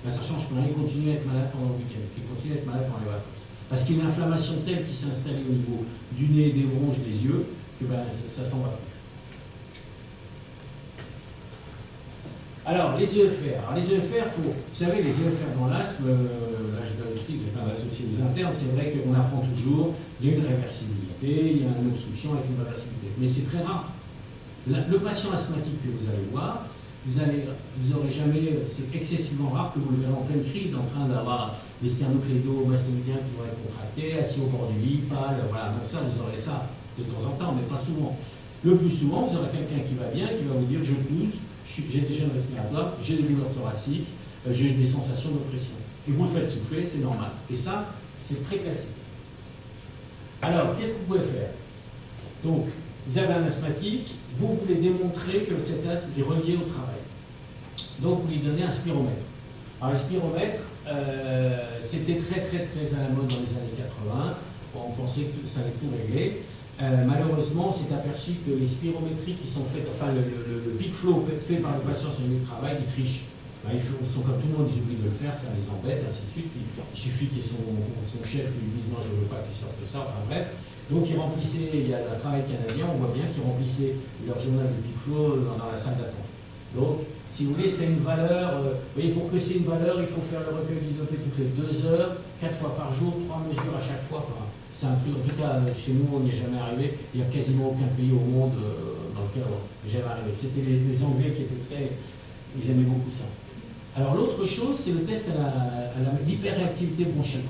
ça ne change plus rien, il continue à être malade pendant le week-end, il continue à être malade pendant les vacances. Parce qu'il y a une inflammation telle qui s'est installée au niveau du nez, des bronches, des yeux, que ça s'en va plus. Alors, les EFR. Alors, les EFR, vous savez, les EFR dans l'asthme, là je diagnostique, je vais pas m'associer aux internes, c'est vrai qu'on apprend toujours, il y a une réversibilité, il y a une obstruction avec une réversibilité. Mais c'est très rare. Le patient asthmatique que vous allez voir, vous aurez jamais, c'est excessivement rare que vous le verrez en pleine crise en train d'avoir les sternoclédo-mastoïdiens qui vont être contractés, assis au bord du lit, pâle, voilà, donc ça, vous aurez ça de temps en temps, mais pas souvent. Le plus souvent, vous aurez quelqu'un qui va bien, qui va vous dire, je tousse, j'ai des gènes respiratoires, j'ai des douleurs thoraciques, j'ai des sensations d'oppression. Et vous le faites souffler, c'est normal. Et ça, c'est très classique. Alors, qu'est-ce que vous pouvez faire? Donc, vous avez un asthmatique, vous voulez démontrer que cet asthme est relié au travail. Donc, vous lui donnez un spiromètre. Alors, le spiromètre, c'était très à la mode dans les années 80. On pensait que ça allait tout régler. Malheureusement, on s'est aperçu que les spirométries qui sont faites, enfin, le peak flow fait par le patient sur le lieu de travail, ils trichent. Ils sont comme tout le monde, ils oublient de le faire, ça les embête, ainsi de suite. Puis, il suffit qu'il y ait son chef qui lui dise non, je ne veux pas qu'il sorte ça, enfin bref. Donc ils remplissaient, il y a un travail canadien, on voit bien qu'ils remplissaient leur journal de peak flow dans la salle d'attente. Donc, si vous voulez, c'est une valeur, vous voyez, pour que c'est une valeur, il faut faire le recueil d'identité toutes les 2 heures, 4 fois par jour, 3 mesures à chaque fois. C'est un truc, en tout cas, chez nous, on n'y est jamais arrivé. Il n'y a quasiment aucun pays au monde dans lequel on n'est jamais arrivé. C'était les Anglais qui étaient très, ils aimaient beaucoup ça. Alors l'autre chose, c'est le test à l'hyperréactivité bronchique.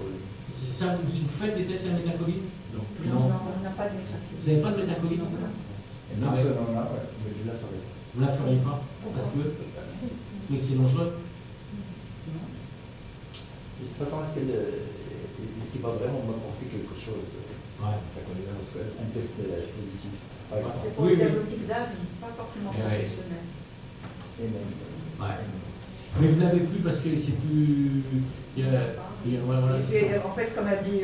Ça, vous faites des tests à la métacoline? Non, on n'a pas de métacoline. Vous n'avez pas de métacoline? Non, mais je la ferai. Vous ne la feriez pas? Parce que c'est dangereux? De toute façon, est-ce qu'il va vraiment m'apporter quelque chose? Un test positif. C'est pour le diagnostic d'asthme, c'est pas forcément professionnel. Mais vous l'avez plus parce que c'est plus. Voilà, et en fait, comme a dit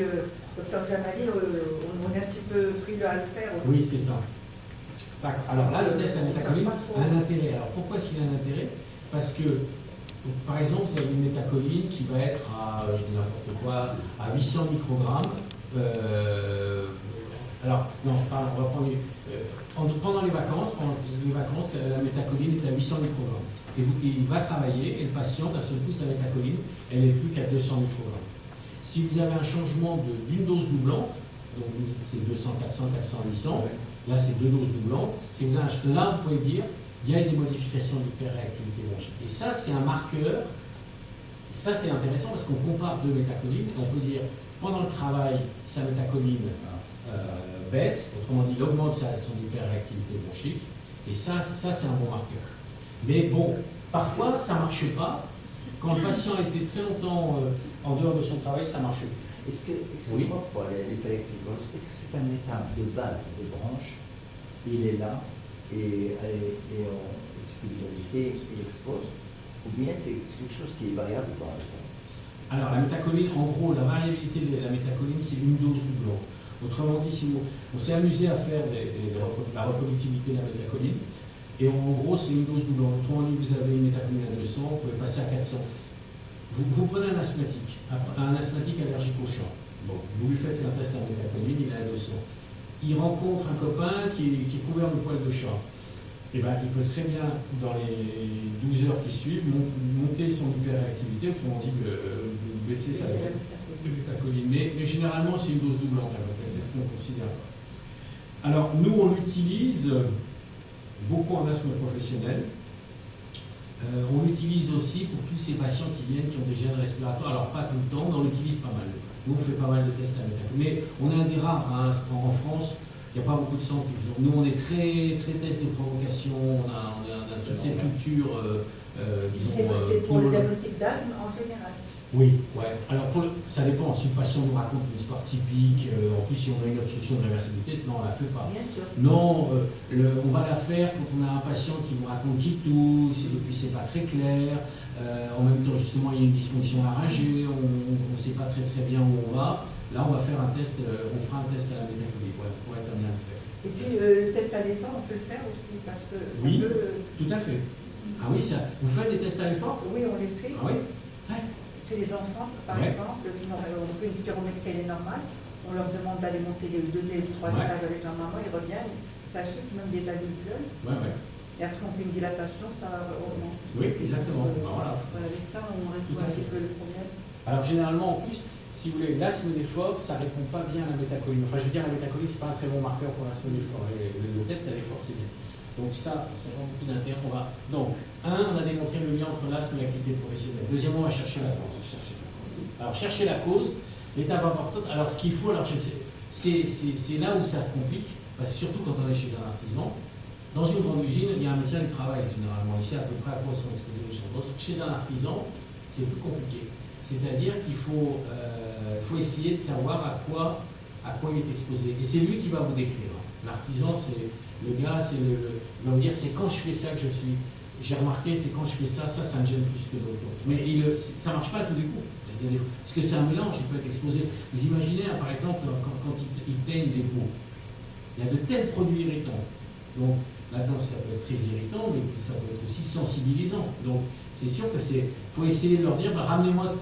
Dr Jamali, on est un petit peu frileux à le faire aussi. Oui, c'est ça. Alors là, le test à métacoline a un intérêt. Alors pourquoi est-ce qu'il a un intérêt? Parce que, par exemple, vous avez une métacoline qui va être à, je dis n'importe quoi, à 800 microgrammes. Alors, non, pardon, on va prendre pendant les vacances, la métacoline est à 800 microgrammes. Et il va travailler, et le patient, d'un seul coup, sa métacoline, elle n'est plus qu'à 200 microgrammes. Si vous avez un changement d'une dose doublante, donc c'est 200, 400, 400, 800, là c'est 2 doses doublantes, là vous pouvez dire, il y a des modifications d'hyperréactivité bronchique. Et ça, c'est un marqueur. Ça, c'est intéressant parce qu'on compare deux métacolines. On peut dire, pendant le travail, sa métacoline baisse, autrement dit, il augmente son hyperréactivité bronchique. Et ça c'est un bon marqueur. Mais bon, parfois, ça ne marche pas. Quand le patient a été très longtemps en dehors de son travail, ça ne marche pas. Est-ce que, excusez-moi pour l'hyperactivité bronchique, est-ce que c'est un état de base des bronches? Il est là et est-ce qu'il il expose? Ou bien c'est quelque chose qui est variable dans le temps? Alors, la métacoline, en gros, la variabilité de la métacoline, c'est une dose doublante. Autrement dit, si on s'est amusé à faire la reproductivité de la métacoline, et en gros, c'est une dose doublante. Autrement dit, vous avez une métacoline à 200, vous pouvez passer à 400. Vous prenez un asthmatique allergique au champ. Bon, vous lui faites un test à métacoline, il est à 200. Il rencontre un copain qui est couvert de poils de chat. Et ben, il peut très bien, dans les 12 heures qui suivent, monter son hyperréactivité, autrement dit, baisser sa métacoline. Mais généralement, c'est une dose doublante, c'est ce qu'on considère. Alors, nous, on l'utilise beaucoup en asthme professionnel. On l'utilise aussi pour tous ces patients qui viennent, qui ont des gènes respiratoires. Alors, pas tout le temps, mais on l'utilise pas mal. Nous, on fait pas mal de tests à métacoline. Mais on est un des rares, hein, en France. Il n'y a pas beaucoup de centres qui font. Nous, on est très test de provocation, on a toute cette culture, disons... C'est pour le diagnostic d'asthme en général. Oui, ouais. Alors, ça dépend. Si le patient nous raconte une histoire typique, en plus, si on a une obstruction de réversibilité, non, on ne la fait pas. Bien sûr. Non, on va la faire quand on a un patient qui nous raconte qu'il tousse, et puis c'est pas très clair. En même temps, justement, il y a une dysfonction laryngée, on ne sait pas très bien où on va. Là, on va faire un test, on fera un test à la métacoline pour être bien fait. Et puis, le test à l'effort, on peut le faire aussi, parce que ça Oui, peut... tout à fait. Ah oui, ça. Vous faites des tests à l'effort? Oui, on les fait. Ah oui? Ouais. Chez les enfants, par exemple, on fait une spirométrie, elle est normale. On leur demande d'aller monter les 2 et 3 étages avec leur maman, ils reviennent. Ça chute même des adultes jeunes. Ouais. Et après, on fait une dilatation, ça augmente. Oui, exactement. Voilà. Avec ça, on résout un petit peu le problème. Alors, généralement, en plus, si vous voulez, l'asthme d'effort, ça ne répond pas bien à la métacoline. Enfin, je veux dire, la métacoline, ce n'est pas un très bon marqueur pour l'asthme d'effort. Le test à l'effort, c'est bien. Donc ça prend beaucoup d'intérêt. Donc, on a démontré le lien entre l'asthme et l'activité professionnelle. Deuxièmement, on va chercher la cause. Alors, chercher la cause, l'étape importante. Alors, ce qu'il faut, c'est là où ça se complique, parce que surtout quand on est chez un artisan. Dans une grande usine, il y a un médecin du travail, généralement. Il sait à peu près à quoi sont exposés les gens. Chez un artisan, c'est plus compliqué. C'est-à-dire qu'il faut essayer de savoir à quoi il est exposé. Et c'est lui qui va vous décrire. L'artisan, c'est le gars, il va vous dire, c'est quand je fais ça que je suis. J'ai remarqué, c'est quand je fais ça me gêne plus que d'autres. Mais ça ne marche pas à tous les coups. Parce que c'est un mélange, il peut être exposé. Vous imaginez, par exemple, quand il teigne des peaux, il y a de tels produits irritants. Donc, là-dedans, ça peut être très irritant, mais ça peut être aussi sensibilisant. Donc, c'est sûr que faut essayer de leur dire, ramenez-moi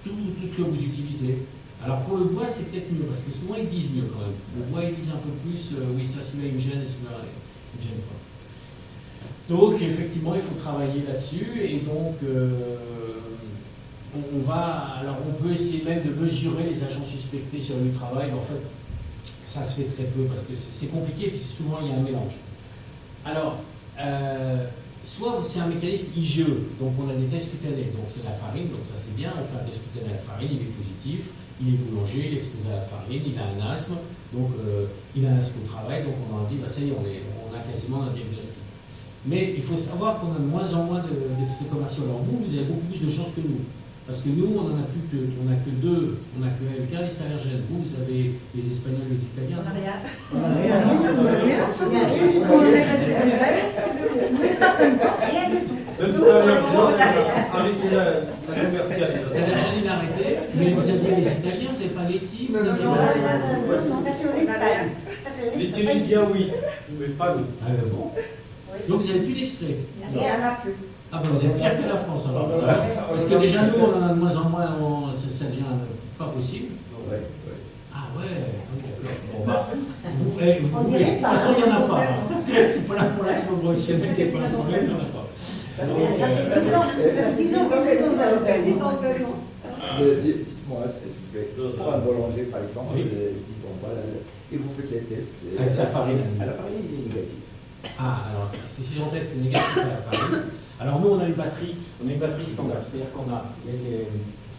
tout ce que vous utilisez. Alors pour le bois, c'est peut-être mieux, parce que souvent ils disent mieux quand même. Le bois, ils disent un peu plus, oui, ça celui-là il me gêne et celui-là il ne me gêne pas. Donc effectivement, il faut travailler là-dessus, et donc on peut essayer même de mesurer les agents suspectés sur le travail, mais en fait, ça se fait très peu, parce que c'est compliqué, puis souvent il y a un mélange. Alors, soit c'est un mécanisme IgE, donc on a des tests cutanés, donc c'est la farine, donc ça c'est bien, on fait un test cutané à la farine, il est positif, il est boulanger, il est exposé à la farine, il a un asthme, donc il a un asthme au travail, donc on a dit, ça y est, on a quasiment un diagnostic. Mais il faut savoir qu'on a de moins en moins d'extraits commerciaux. Alors vous avez beaucoup plus de chance que nous, parce que nous, on n'a que deux, on n'a que le calice allergène. Vous avez les Espagnols, les Italiens. On n'a rien. On n'a rien. Comment ça reste comme ça? Rien du tout. Même si l'argent a arrêté la commercialisation. C'est allergène, il a arrêté, mais vous aviez les Italiens, vous n'avez pas l'éthique, vous aviez Ça c'est en Espagne. Ça c'est Les Tunisiens, oui, mais pas nous. Ah bon. Donc vous n'avez plus d'extrait. Il n'y en a plus. Ah ben vous êtes pire que la France alors. Parce que déjà nous on en a de moins en moins, ça devient pas possible. Ouais. Ah ouais, d'accord. Bon bah, On dirait de toute pas. façon il n'y en a pas. Voilà, pour l'asthme professionnel, c'est pas un problème, il n'y en a pas. Disons que les deux Éventuellement. Dites-moi, est-ce que pour un boulanger, par exemple, Oui. dit bon, voilà, et vous faites les tests. Avec sa farine. À la farine, il est négatif. Ah, alors si on teste négatif à la farine, alors nous on a une batterie standard, c'est-à-dire qu'on a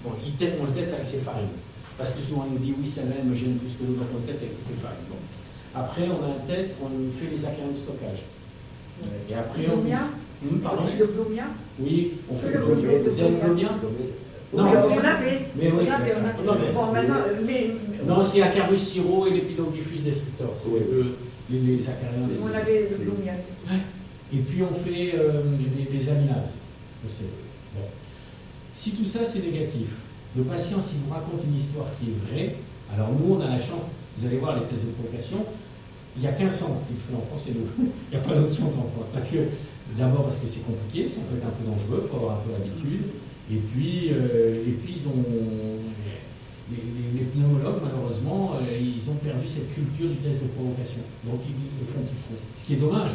bon, on le teste avec ses farines. Parce que souvent il nous dit oui, celle-là elle me gêne plus que l'autre, donc on le teste avec toutes les farines. Bon. Après on a un test, on fait les acariens de stockage. Et après on. Blumia, Pardon. le Blumia. Oui, on fait Le le Blumia. Vous avez le Blumia? Oui, Non. on l'avait. Mais oui. On a, mais on a. Non, mais- Bon, maintenant, mais Non, c'est Acarus Siro et l'Epidogryphus destructor. C'est Oui. les acariens. on avait le C'est- Blumia. Et puis on fait des aminases. aussi. Bon. Si tout ça c'est négatif, le patient s'il vous raconte une histoire qui est vraie, alors nous on a la chance, vous allez voir les tests de provocation, il n'y a qu'un centre qui le fait en France et nous. Il n'y a pas d'autre centre en France. D'abord parce que c'est compliqué, ça peut être un peu dangereux, il faut avoir un peu l'habitude. Et puis ils ont. Les pneumologues, malheureusement, ils ont perdu cette culture du test de provocation. Donc, ils le font plus trop. Ce qui est dommage.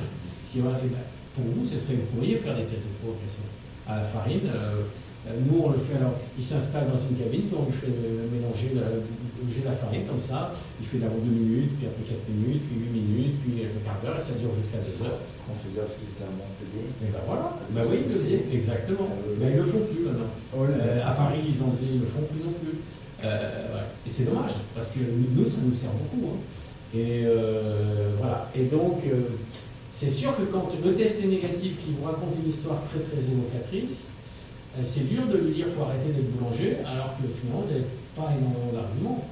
Pour vous, vous pourriez faire des tests de provocation. À la farine, nous, on le fait alors, il s'installe dans une cabine, puis on lui fait mélanger la farine comme ça. Il fait d'abord 2 minutes, puis après 4 minutes, puis 8 minutes, puis un quart d'heure, et ça dure jusqu'à 2 heures. Ce qu'on faisait lorsque j'étais à Montpellier. Et ben voilà, ben oui, ils le faisaient, exactement. Mais ils le font plus maintenant. À Paris, ils le font plus non plus. Ouais. Et c'est dommage, parce que nous, ça nous sert beaucoup. Hein. Et voilà. Et donc, c'est sûr que quand le test est négatif, qu'il vous raconte une histoire très très évocatrice, c'est dur de lui dire qu'il faut arrêter d'être boulanger, alors que finalement, vous n'avez pas énormément d'arguments.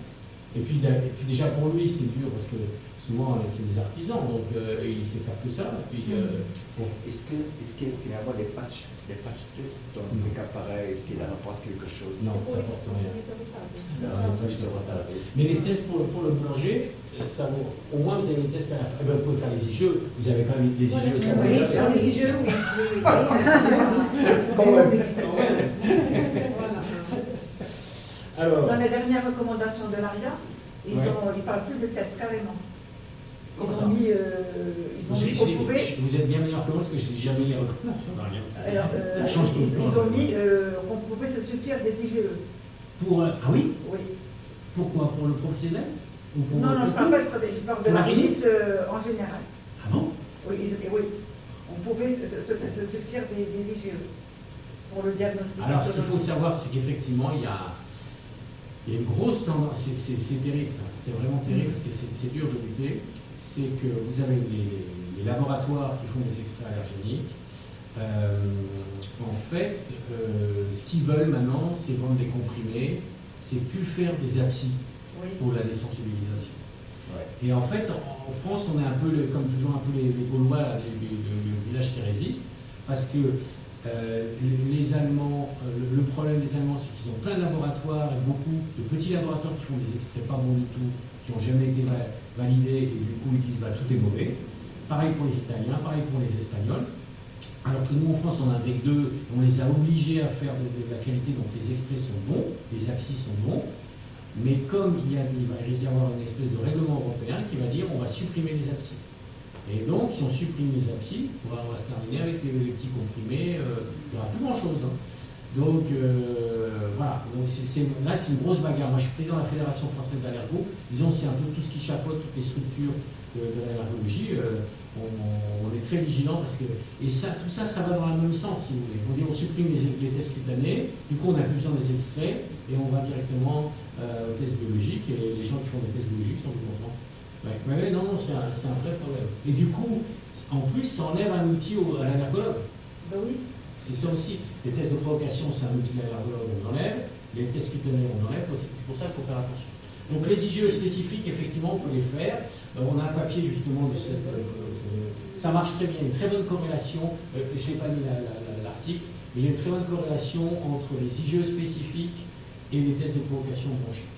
Et puis déjà pour lui, c'est dur, parce que souvent, c'est des artisans, donc il sait faire que ça. Et puis, bon. Est-ce que finalement les patchs tests dans des cas pareils, est-ce qu'il en apporte quelque chose? Non, ça Oui, porte c'est rien. retardé. Non, ça, c'est je juste retardé. Mais les tests pour le boulanger, ça vaut. Au moins, vous avez les tests à la fin. Vous pouvez faire les IGE. Vous avez quand même les IGE. Oui, ça va oui, déjà sur faire. les IGE, oui. Quand même. Voilà. Alors, Dans les dernières recommandations de l'ARIA, ils Ouais. ne parlent plus de tests carrément. Comment Ils ça ont mis qu'on pouvait. vous êtes bien meilleur que moi parce que je ne dis jamais les recommandations d'Ariane. Alors, Ça change tout le temps. ils ont mis qu'on pouvait se suffire des IGE. Ah oui? Oui. Pourquoi? Pour le professionnel? Ou pour Non, le je ne parle pas de je parle de Pour la la rinite en général. Ah bon? Oui, oui. On pouvait se suffire des IGE pour le diagnostic. Alors, ce qu'il faut savoir, c'est qu'effectivement, il y a une grosse tendance, c'est terrible ça, c'est vraiment terrible parce que c'est dur de lutter, c'est que vous avez les laboratoires qui font des extraits allergéniques. En fait, ce qu'ils veulent maintenant, c'est vendre des comprimés, c'est plus faire des abscis Oui. pour la désensibilisation. Ouais. Et en fait, en France, on est un peu, comme toujours, un peu les Gaulois, le village qui résiste, parce que les Allemands, le problème des Allemands, c'est qu'ils ont plein de laboratoires, et beaucoup de petits laboratoires qui font des extraits pas bons du tout, qui n'ont jamais été validés, et du coup, ils disent bah, tout est mauvais. Pareil pour les Italiens, pareil pour les Espagnols. Alors que nous, en France, on a avec deux, on les a obligés à faire de la qualité, donc les extraits sont bons, les abscis sont bons, mais comme il risque d'y avoir une espèce de règlement européen qui va dire on va supprimer les abscis. Et donc, si on supprime les abscis, on va se terminer avec les petits comprimés, il n'y aura plus grand-chose. Hein. Donc, voilà. Donc, là, c'est une grosse bagarre. Moi, je suis président de la Fédération française d'allergo. Disons, c'est un peu tout ce qui chapeaute toutes les structures de l'allergologie. On est très vigilant parce que. Et ça, tout ça, ça va dans le même sens, si vous voulez. On dit on supprime les tests cutanés, du coup, on n'a plus besoin des extraits et on va directement aux tests biologiques. Et les gens qui font des tests biologiques sont plus contents. Ouais. Mais non, c'est un vrai problème. Et du coup, en plus, ça enlève un outil à l'allergologue. Ben oui. C'est ça aussi. Les tests de provocation, c'est un outil de l'allergologue, on enlève. Les tests cutanés, on enlève. C'est pour ça qu'il faut faire attention. Donc les IGE spécifiques, effectivement, on peut les faire. On a un papier justement de cette. Ça marche très bien, une très bonne corrélation. Je n'ai pas mis l'article, mais il y a une très bonne corrélation entre les IGE spécifiques et les tests de provocation bronchique.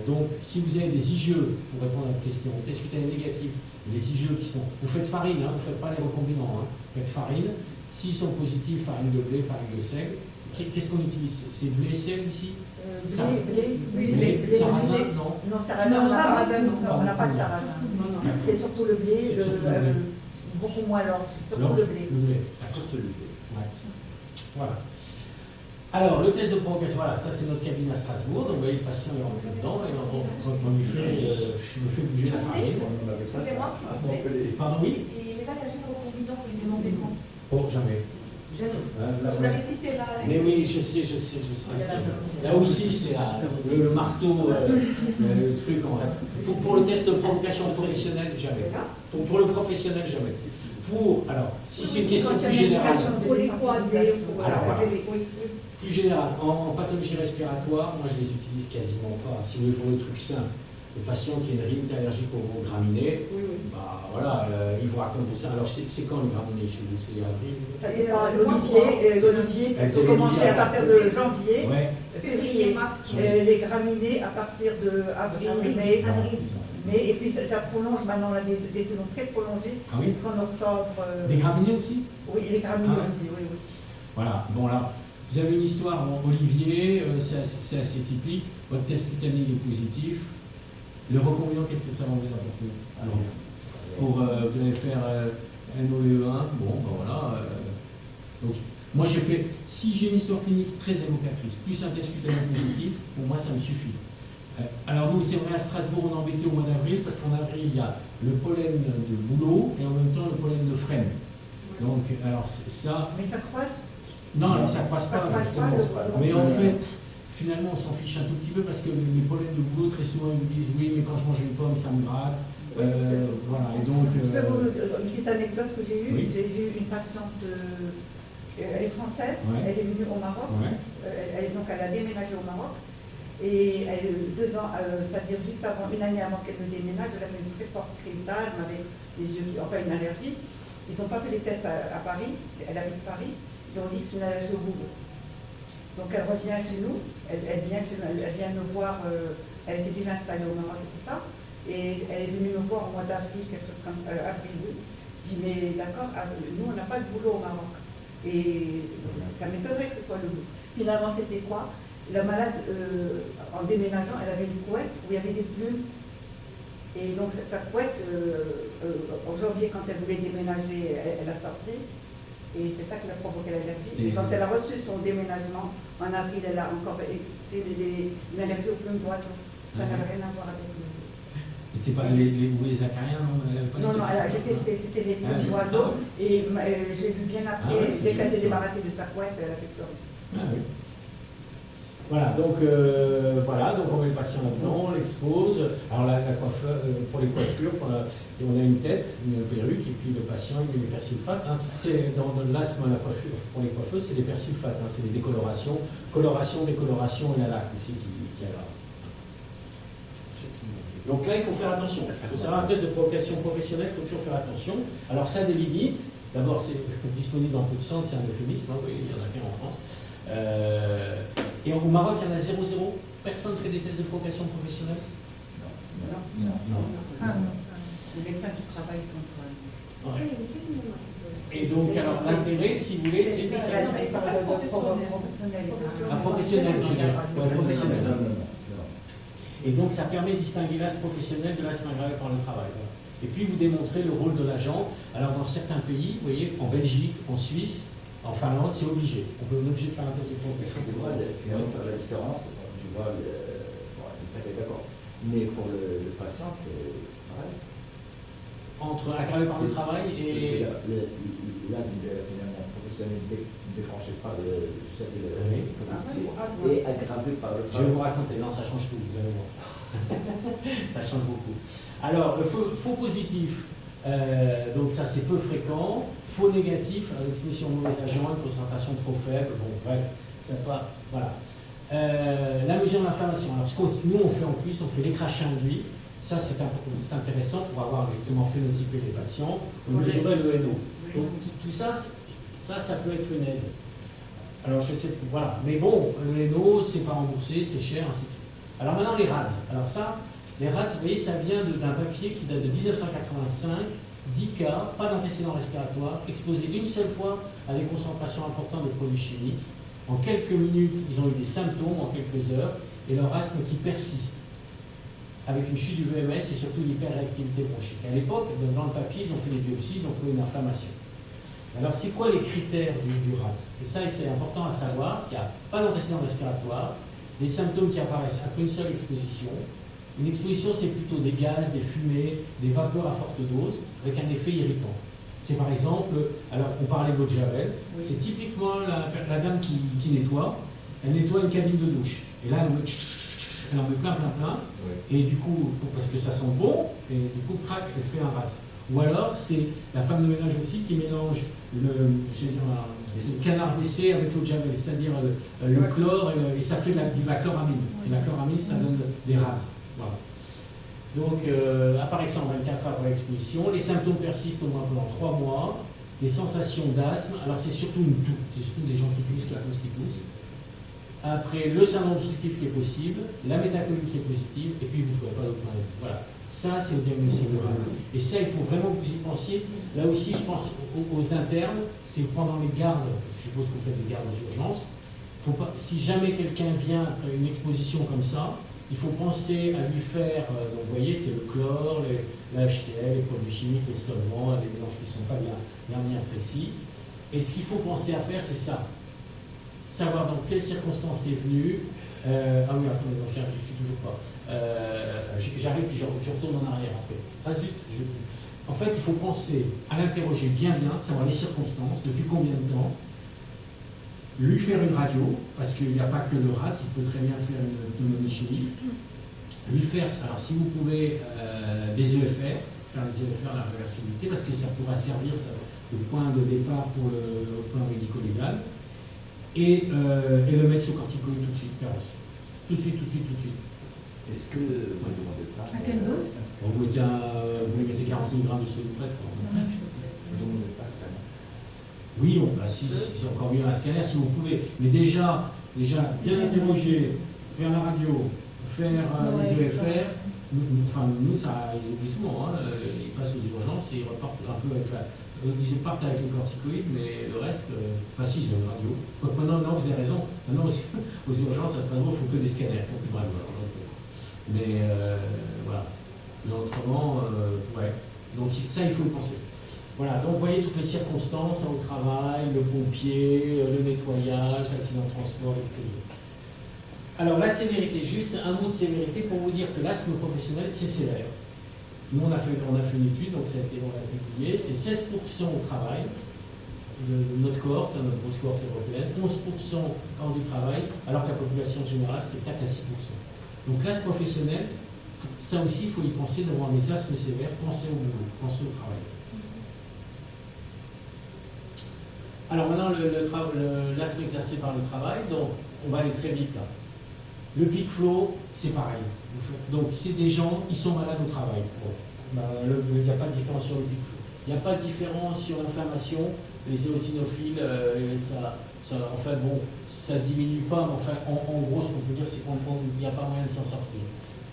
Donc, si vous avez des IGE, pour répondre à la question, des tests cutanés négatifs, les IGE qui sont. Vous faites farine, hein, vous ne faites pas les recombinants. Hein, vous faites farine. S'ils sont positifs, farine de blé, farine de seigle. Qu'est-ce qu'on utilise? C'est blé et seigle ici? Blé. Sarrasin? Non. Non, sarrasin. Non, sarrasin, non. On n'a pas de sarrasin. Non, non. C'est surtout le blé. C'est surtout le blé. Beaucoup moins l'orge, surtout le blé. Le blé, à courte levée. Ouais. Voilà. Alors, le test de provocation, voilà, ça c'est notre cabine à Strasbourg, donc vous voyez le patient est rentré dedans, et on lui fait, je me fais bouger la farine. Excusez-moi, s'il vous plaît. Pardon, oui? Et les allergies recombinantes, vous les demandez quand? Oh, jamais. Jamais. Hein, Vous avez cité là. mais oui, je sais. Là aussi, c'est le marteau, le truc. Pour le test de provocation professionnelle, jamais. Pour le professionnel, jamais. Alors, si c'est une question plus générale. Pour les croisés, pour Alors, voilà. oui. Plus général, en pathologie respiratoire, moi je les utilise quasiment pas. Si vous voulez, pour le truc simple, le patient qui a une rhinite allergique aux graminées, bah voilà, il vous raconte tout ça. Alors c'est quand le graminé chez vous? C'est avril? Ça dépend. L'olivier, il faut commencer à partir de janvier, Ouais. Février, mars. Les graminées à partir de avril, mai. Non, c'est ça. Mais, et puis ça prolonge maintenant, on a des saisons très prolongées, Ah oui? jusqu'en octobre. Des graminées aussi? Oui, les graminées Ah. aussi, oui. Voilà, bon là, vous avez une histoire, bon, Olivier, c'est assez typique, votre test cutané est positif. Le recombinant, qu'est-ce que ça va vous apporter? Alors, vous allez faire NOE1, bon, ben voilà. Donc, moi, si j'ai une histoire clinique très évocatrice, plus un test cutané positif, pour moi, ça me suffit. Alors nous, c'est vrai, à Strasbourg, on est embêté au mois d'avril, parce qu'en avril, il y a le pollen de bouleau et en même temps le pollen de frêne. Donc, alors ça... Mais ça croise. Non, ça ne croise pas, justement. Mais en fait, finalement, on s'en fiche un tout petit peu, parce que les pollens de bouleau, très souvent, ils nous disent « Oui, mais quand je mange une pomme, ça me gratte. » Voilà, et donc... Je peux vous une petite anecdote que j'ai eue. Oui. J'ai eu une patiente, elle est française, Ouais. elle est venue au Maroc, Ouais. donc elle a déménagé au Maroc. Et elle, 2 ans, c'est-à-dire juste avant, une année avant qu'elle ne déménage, elle avait une très forte crise d'asthme avec les yeux, enfin une allergie. Ils n'ont pas fait les tests à Paris, elle habite Paris, ils ont dit que c'est une allergie au boulot. Donc elle revient chez nous, elle vient nous voir, elle était déjà installée au Maroc et tout ça, et elle est venue nous voir au mois d'avril, quelque chose comme avril, oui. Je dis, mais d'accord, nous on n'a pas de boulot au Maroc. Et ça m'étonnerait que ce soit le boulot. Finalement, c'était quoi? La malade, en déménageant, elle avait une couette où il y avait des plumes. Et donc, sa couette, en janvier, quand elle voulait déménager, elle a sorti. Et c'est ça qui a provoqué l'allergie. Et quand elle a reçu son déménagement, en avril, elle a encore c'était une allergie aux plumes d'oiseaux. Ça n'avait rien à voir avec le... Et c'était pas les acariens, non? Non, c'était les plumes d'oiseaux. Et j'ai vu bien après, dès qu'elle s'est débarrassée de sa couette, elle a fait pleurer. Ah oui. Voilà, donc on met le patient là-dedans, on l'expose. Alors la coiffeur, pour les coiffures, on a une tête, une perruque, et puis le patient il met les persulfates. Hein. C'est dans l'asthme, la coiffure pour les coiffeuses, c'est les persulfates, hein, c'est les décolorations, décoloration et la laque aussi qui a là. Donc là, il faut faire attention. Il faut savoir un test de provocation professionnelle, il faut toujours faire attention. Alors ça a des limites. D'abord, c'est disponible dans peu de centres, c'est un euphémisme, hein, oui, il y en a qu'un en France. Et au Maroc, il y en a 0,0. Personne ne fait des tests de provocation professionnelle? Non. Les médecins du travail sont pas... Ouais. Et donc, alors, l'intérêt, si vous voulez, c'est que ça... La professionnelle, je veux dire. Ouais, professionnelle. Et donc, ça permet de distinguer l'asthme professionnel de l'asthme aggravé par le travail. Voilà. Et puis, vous démontrez le rôle de l'agent. Alors, dans certains pays, vous voyez, en Belgique, en Suisse, en Finlande, c'est obligé. On peut obligé de faire un test de provocation. Finalement, faire la différence, tu vois, tout à fait d'accord. Mais pour le patient, c'est pareil. Entre aggravé par le travail et... L'asthme finalement professionnel déclenché par le chef de Oui. et aggravé par le Je vais travail. vous raconter, non, ça change tout, vous allez voir. Ça change beaucoup. Alors, le faux positif, donc ça c'est peu fréquent. Faux négatif, l'exposition de mauvais agents, une concentration trop faible, bon bref, ça pas. Voilà. La mesure de l'inflammation. Alors ce que nous on fait en plus, on fait l'écrachin induit. Ça c'est intéressant pour avoir justement phénotypé les patients, on mesurait le NO. Donc tout ça, ça peut être une aide. Alors je sais, voilà. Mais bon, le NO, c'est pas remboursé, c'est cher, ainsi de suite. Alors maintenant les RAS. Alors ça, les RAS, vous voyez, ça vient d'un papier qui date de 1985. 10 cas, pas d'antécédents respiratoires, exposés une seule fois à des concentrations importantes de produits chimiques. En quelques minutes, ils ont eu des symptômes, en quelques heures, et leur asthme qui persiste. avec une chute du VMS et surtout une hyperréactivité bronchique. À l'époque, dans le papier, ils ont fait des biopsies, ils ont trouvé une inflammation. Alors, c'est quoi les critères du RAS? Et ça, c'est important à savoir, parce qu'il n'y a pas d'antécédent respiratoire, les symptômes qui apparaissent après une seule exposition. Une exposition, c'est plutôt des gaz, des fumées, des vapeurs à forte dose, avec un effet irritant. C'est par exemple, alors on parlait de l'eau de Javel, c'est typiquement la dame qui nettoie, elle nettoie une cabine de douche. Et là, elle en met plein, et du coup, parce que ça sent bon, et du coup, crac, elle fait un RAS. Ou alors, c'est la femme de ménage aussi qui mélange le canard WC avec l'eau de Javel, c'est-à-dire le chlore, et ça fait de la chloramine. Et la chloramine, ça donne des RAS. Voilà. Donc, apparition en 24 heures après l'exposition, les symptômes persistent au moins pendant 3 mois, les sensations d'asthme, alors c'est surtout une toux, c'est surtout des gens qui poussent. Après, le syndrome obstructif qui est possible, la métacolie qui est positive, et puis vous ne trouvez pas d'autres maladies. Voilà. Ça, c'est le diagnostic de RAS. Et ça, il faut vraiment que vous y pensiez. Là aussi, je pense aux internes, c'est pendant les gardes, je suppose que vous faites des gardes aux urgences. Faut pas, si jamais quelqu'un vient après une exposition comme ça, il faut penser à lui faire, donc vous voyez, c'est le chlore, la HCl, les produits chimiques, les solvants, les mélanges qui ne sont pas bien précis. Et ce qu'il faut penser à faire, c'est ça. Savoir dans quelles circonstances c'est venu. Ah oui, attendez, donc, je ne suis toujours pas. J'arrive puis je retourne en arrière après. Ah zut, en fait, il faut penser à l'interroger bien, savoir les circonstances, depuis combien de temps, lui faire une radio, parce qu'il n'y a pas que le RAS, il peut très bien faire une pneumonie chimique, lui faire, alors si vous pouvez, des EFR, faire des EFR à la réversibilité, parce que ça pourra servir de point de départ pour le plan médico-légal, et le mettre sous corticoïde tout de suite, tout de suite. Est-ce que vous ne demandez pas À quelle dose? Vous mettez 40 mg de sodium prête. Vous ne demandez pas ce canard? Oui, si c'est encore mieux un scanner, si vous pouvez. Mais déjà bien interroger, faire la radio, faire les EFR. Enfin, nous, ça, ils oublient souvent. Ils passent aux urgences et ils repartent un peu avec ils partent avec les corticoïdes, mais le reste, si, ils ont une radio. Non, vous avez raison. Maintenant, aux urgences, à Strasbourg, il ne faut que des scanners. Mais voilà. Mais autrement, ouais. Donc ça, il faut y penser. Voilà, donc vous voyez toutes les circonstances au travail, le pompier, le nettoyage, l'accident de transport, etc. Alors la sévérité, juste un mot de sévérité pour vous dire que l'asthme professionnel, c'est sévère. Nous, on a fait une étude, donc ça a été publié, c'est 16% au travail de notre cohorte, notre grosse cohorte européenne, 11% hors du travail, alors que la population générale, c'est 4 à 6%. Donc l'asthme professionnel, ça aussi, il faut y penser devant les asthmes sévères, pensez au boulot, pensez au travail. Alors maintenant, l'asthme exercé par le travail, donc on va aller très vite là. Le peak flow, c'est pareil. Donc c'est des gens, ils sont malades au travail. Bon. Il n'y a pas de différence sur le peak flow. Il n'y a pas de différence sur l'inflammation. Les éosinophiles, en fait, bon, ça ne diminue pas, mais enfin, en gros, ce qu'on peut dire, c'est qu'il n'y a pas moyen de s'en sortir.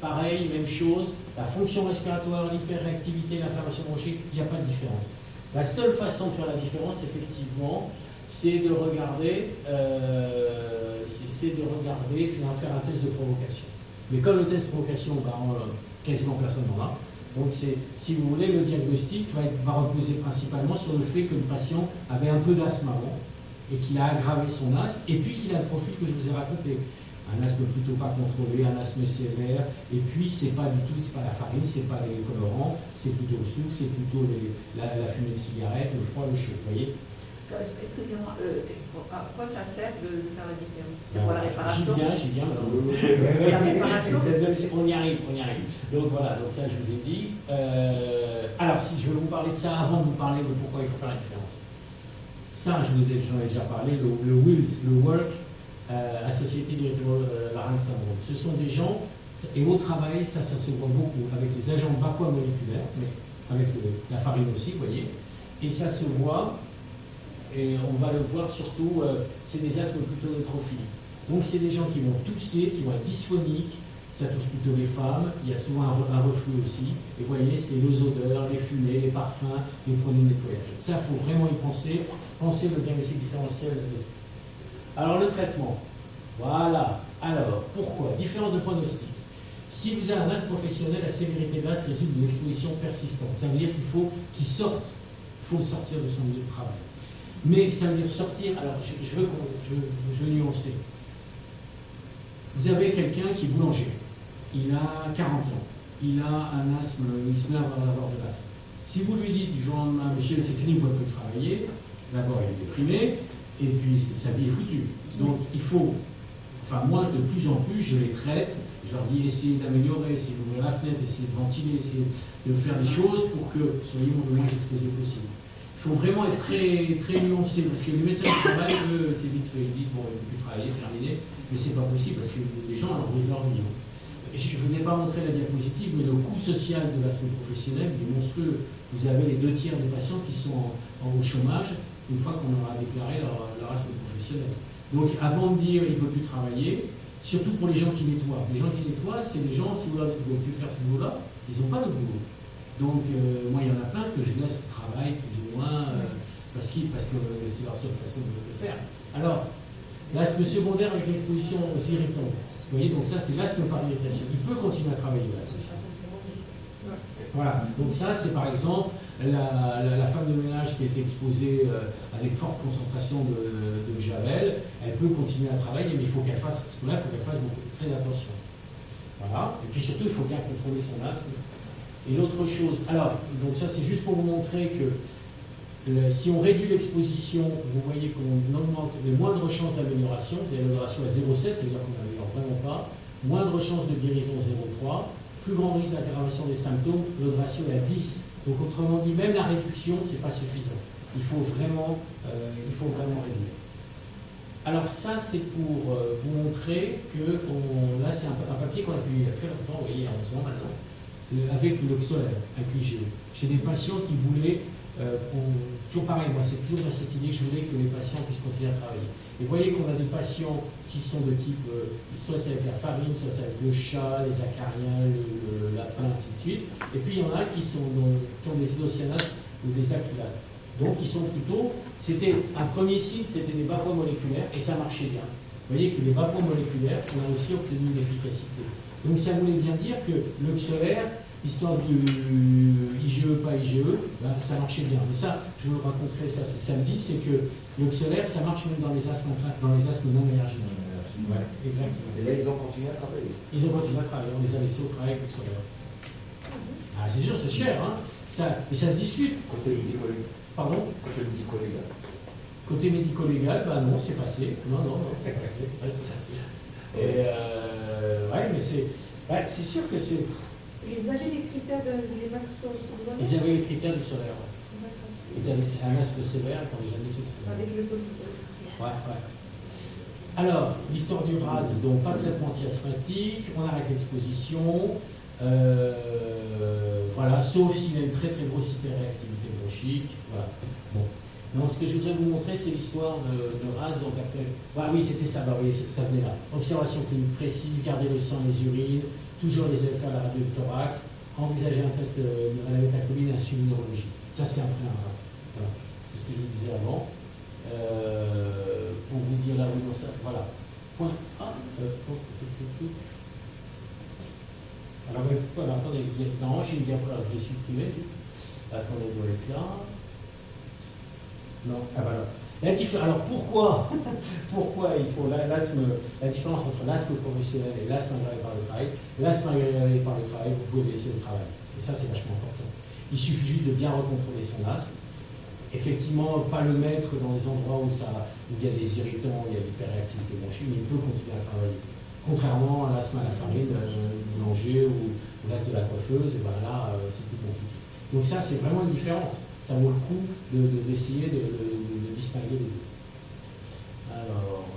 Pareil, même chose, la fonction respiratoire, l'hyperréactivité, l'inflammation bronchique, il n'y a pas de différence. La seule façon de faire la différence, effectivement, c'est de regarder, finalement, faire un test de provocation. Mais comme le test de provocation, quasiment personne n'en a. Donc, si vous voulez, le diagnostic va reposer principalement sur le fait que le patient avait un peu d'asthme avant et qu'il a aggravé son asthme, et puis qu'il a le profil que je vous ai raconté. Un asthme plutôt pas contrôlé, un asthme sévère, et puis c'est pas la farine, c'est pas les colorants, c'est plutôt le sucre, c'est plutôt la fumée de cigarette, le froid, le chaud, vous voyez. Excusez-moi, à quoi ça sert de faire la différence? C'est pour la réparation? J'y viens. La réparation? On y arrive. Donc voilà, donc ça je vous ai dit. Alors si je veux vous parler de ça avant de vous parler de pourquoi il faut faire la différence. Ça, j'en ai déjà parlé, le WILS, le Work Associated Irritable Larynx Syndrome. Ce sont des gens, et au travail, ça se voit beaucoup avec les agents bacomoléculaires, mais avec la farine aussi, vous voyez, et ça se voit. Et on va le voir surtout, c'est des asthmes plutôt neutrophiliques. Donc c'est des gens qui vont tousser, qui vont être dysphoniques, ça touche plutôt les femmes, il y a souvent un reflux aussi. Et vous voyez, c'est les odeurs, les fumées, les parfums, les produits de nettoyage. Ça, il faut vraiment y penser, penser le diagnostic différentiel. Alors le traitement, voilà. Alors, pourquoi? Différence de pronostic. Si vous avez un asthme professionnel, la sévérité de l'asthme résulte d'une exposition persistante. Ça veut dire qu'il faut qu'il sorte, il faut le sortir de son lieu de travail. Mais ça veut dire sortir, alors je veux nuancer. Vous avez quelqu'un qui est boulanger, il a 40 ans, il a un asthme, il se met à avoir de l'asthme. Si vous lui dites du jour au lendemain, monsieur, c'est fini, vous ne pouvez plus travailler, d'abord il est déprimé, et puis sa vie est foutue. Donc il faut, enfin moi de plus en plus, je les traite, je leur dis essayez d'améliorer, essayez d'ouvrir la fenêtre, essayez de ventiler, essayez de faire des choses pour que vous soyez le moins exposé possible. Il faut vraiment être très, très nuancé, parce que les médecins du travail, eux, c'est vite fait, ils disent bon, il ne peut plus travailler, terminé, mais c'est pas possible, parce que les gens leur brisent leur vie. Je ne vous ai pas montré la diapositive, mais le coût social de l'asthme professionnel est monstrueux. Vous avez les 2 tiers des patients qui sont au chômage une fois qu'on leur a déclaré leur asthme professionnel. Donc avant de dire il ne peut plus travailler, surtout pour les gens qui nettoient. Les gens qui nettoient, c'est les gens, si vous leur dites vous ne pouvez plus faire ce boulot-là, ils n'ont pas de boulot. Donc moi il y en a plein que je laisse travailler plus ou moins parce que c'est leur seule façon de le faire. Alors, l'asthme secondaire avec l'exposition aux irritants. Vous voyez, donc ça c'est l'asthme par irritation. Il peut continuer à travailler là. Voilà, donc ça c'est par exemple la femme de ménage qui est exposée avec forte concentration de javel, elle peut continuer à travailler, mais il faut qu'elle fasse, parce que là il faut qu'elle fasse très attention. Voilà, et puis surtout il faut bien contrôler son asthme. Et l'autre chose, alors, donc ça c'est juste pour vous montrer que si on réduit l'exposition, vous voyez qu'on augmente les moindres chances d'amélioration, vous avez le ratio à 0,16, c'est-à-dire qu'on n'améliore vraiment pas, moindre chance de guérison 0,3, plus grand risque d'aggravation des symptômes, le ratio est à 10. Donc autrement dit, même la réduction, ce n'est pas suffisant. Il faut vraiment réduire. Alors ça, c'est pour vous montrer que, là c'est un papier qu'on a pu faire longtemps, vous voyez, il y a 11 ans maintenant, avec le solaire, avec l'IGE. J'ai des patients qui voulaient, toujours pareil, moi c'est toujours dans cette idée, je voulais que les patients puissent continuer à travailler. Et vous voyez qu'on a des patients qui sont de type, soit c'est avec la farine, soit c'est avec le chat, les acariens, le lapin, ainsi de suite. Et puis il y en a qui ont des isocianates ou des acrylates. Donc ils sont plutôt, c'était un premier site, c'était des vapomoléculaires et ça marchait bien. Vous voyez que les vapomoléculaires, on a aussi obtenu une efficacité. Donc ça voulait bien dire que le solaire, histoire du IGE, pas IGE, ben, ça marchait bien. Mais ça, je vous le raconterai ça ce samedi, c'est que le solaire, ça marche même dans les asthmes non allergiques. Ouais, exactement. Et là, ils ont continué à travailler. Ils ont continué à travailler, on les a laissés au travail avec le solaire. Ah, c'est sûr, c'est cher, hein. Mais ça se discute. Côté médico-légal. Pardon? Côté médico-légal. Côté médico-légal, bah non, c'est passé. Non, c'est passé. Ouais, c'est passé. Et ouais, mais c'est sûr que c'est. Ils avaient les critères des vaccins. Ils avaient les critères du solaire. Ouais. Ils avaient un asthme sévère quand ils avaient ce solaire. Avec le Covid. Ouais. Alors, l'histoire du RAS, donc pas de traitement anti-asthmatique, on arrête l'exposition, voilà, sauf s'il y a une très très grosse hyperréactivité bronchique, voilà. Bon. Donc, ce que je voudrais vous montrer, c'est l'histoire de RAS, donc après, voilà, oui, c'était ça, bah, oui, ça venait là. Observation clinique précise, garder le sang et les urines, toujours les faire à la radio du thorax, envisager un test de la méthacholine et un suivi neurologique. Ça, c'est après un RAS. Voilà, c'est ce que je vous disais avant. Pour vous dire là où on ça, voilà. Point A. Alors, voilà, attendez, non, j'ai une diapo, je l'ai supprimé. Attendez, il doit être là. Non, ah voilà. Alors pourquoi il faut la différence entre l'asthme professionnel et l'asthme aggravé par le travail? L'asthme aggravé par le travail, vous pouvez le laisser au travail. Et ça, c'est vachement important. Il suffit juste de bien recontrôler son asthme. Effectivement, pas le mettre dans des endroits où il y a des irritants, il y a l'hyperréactivité bronchique, mais il peut continuer à travailler. Contrairement à l'asthme à la farine, du boulanger ou l'asthme de la coiffeuse, et ben là, c'est plus compliqué. Donc ça, c'est vraiment une différence. Ça vaut le coup d'essayer de distinguer les deux. Alors,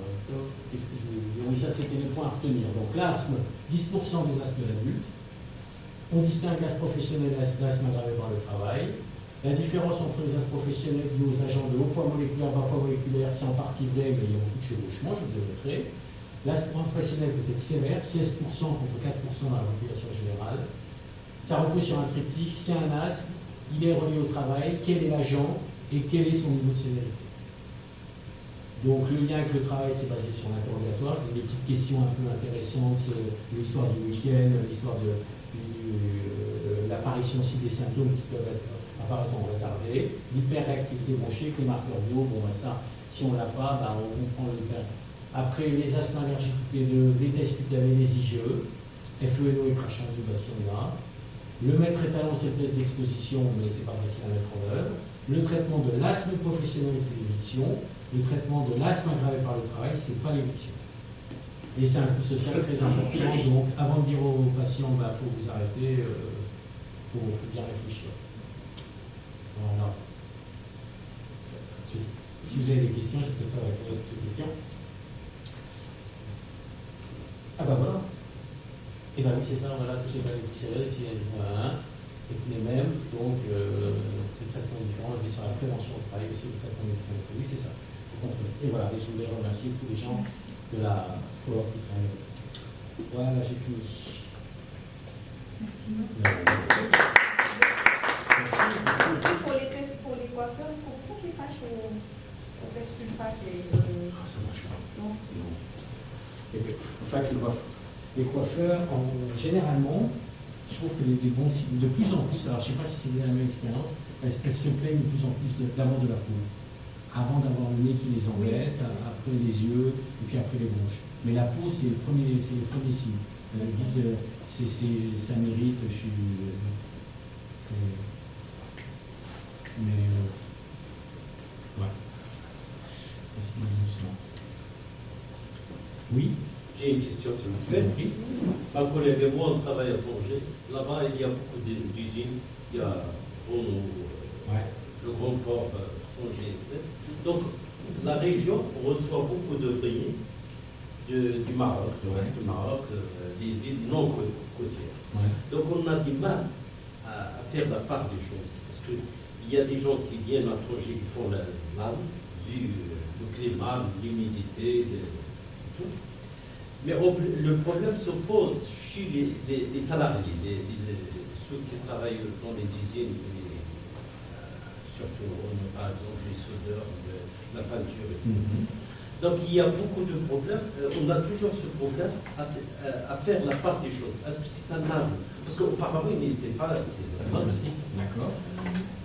qu'est-ce que je voulais vous dire? Oui, ça, c'était les points à retenir. Donc l'asthme, 10% des asthmes adultes. On distingue l'asthme professionnel et l'asthme aggravé par le travail. La différence entre les asthmes professionnels liés aux agents de haut poids moléculaire, bas poids moléculaire, c'est en partie vrai, mais il y a beaucoup de chevauchements, je vous ai montré. L'asthme professionnel peut être sévère, 16% contre 4% dans la population générale. Ça repose sur un triptyque, c'est un asthme, il est relié au travail, quel est l'agent et quel est son niveau de sévérité. Donc le lien avec le travail, c'est basé sur l'interrogatoire. Des petites questions un peu intéressantes, c'est l'histoire du week-end, l'histoire de l'apparition aussi des symptômes qui peuvent être apparemment retardés, l'hyperactivité bronchique, les marqueurs d'eau, bon ben ça, si on ne l'a pas, ben on comprend l'hyper. Après les asthmes allergiques P2, les tests cutanés, les IgE, FeNO et crachat du bassin là. Le maître étalon, c'est le test d'exposition, mais c'est pas facile à mettre en œuvre. Le traitement de l'asthme professionnel, c'est l'éviction. Le traitement de l'asthme aggravé par le travail, c'est pas l'éviction. Et c'est un coût social très important, donc avant de dire aux patients, bah, faut vous arrêter, faut bien réfléchir. Voilà. Si vous avez des questions, je peux pas répondre à toutes les questions. Ah bah voilà. Et ben oui, c'est ça, voilà, tous ces maladies poussiéreuses, et les mêmes, donc des traitements différents, c'est sur la prévention au travail aussi, des traitements médicaux. Oui, c'est ça. Et voilà, et je voulais remercier tous les gens de la FOR qui travaillent. Voilà, j'ai fini. Merci. Pour les tests pour les coiffeurs, est-ce qu'on peut les patchs ou on fait une patch et Ah, ça marche pas. non. Et puis, en fait, les coiffeurs, généralement, je trouve que les bons signes, de plus en plus, alors je ne sais pas si c'est la même expérience, elles se plaignent de plus en plus d'abord de la peau. Avant d'avoir le nez qui les embête, après les yeux, et puis après les bronches. Mais la peau, c'est le premier signe. Elles disent, ça mérite, je suis... mais... ouais. Merci de ça. Oui. J'ai une question, s'il vous Je plaît. vous en prie. Ma collègue et moi, on travaille à Tanger. Là-bas, il y a beaucoup d'usines. Il y a Renault, le Grand Port, Tanger. Donc, la région reçoit beaucoup de billets du Maroc, de l'Ouest du Maroc, des villes non côtières. Ouais. Donc, on a du mal à faire la part des choses. Parce qu'il y a des gens qui viennent à Tanger qui font l'asthme, vu le climat, l'humidité, tout. Mais le problème se pose chez les salariés, ceux qui travaillent dans les usines, surtout par exemple les soudeurs, la peinture et tout. Donc il y a beaucoup de problèmes. On a toujours ce problème à faire la part des choses. Est-ce que c'est un asthme? Parce qu'auparavant, il n'était pas des asthmatiques. D'accord.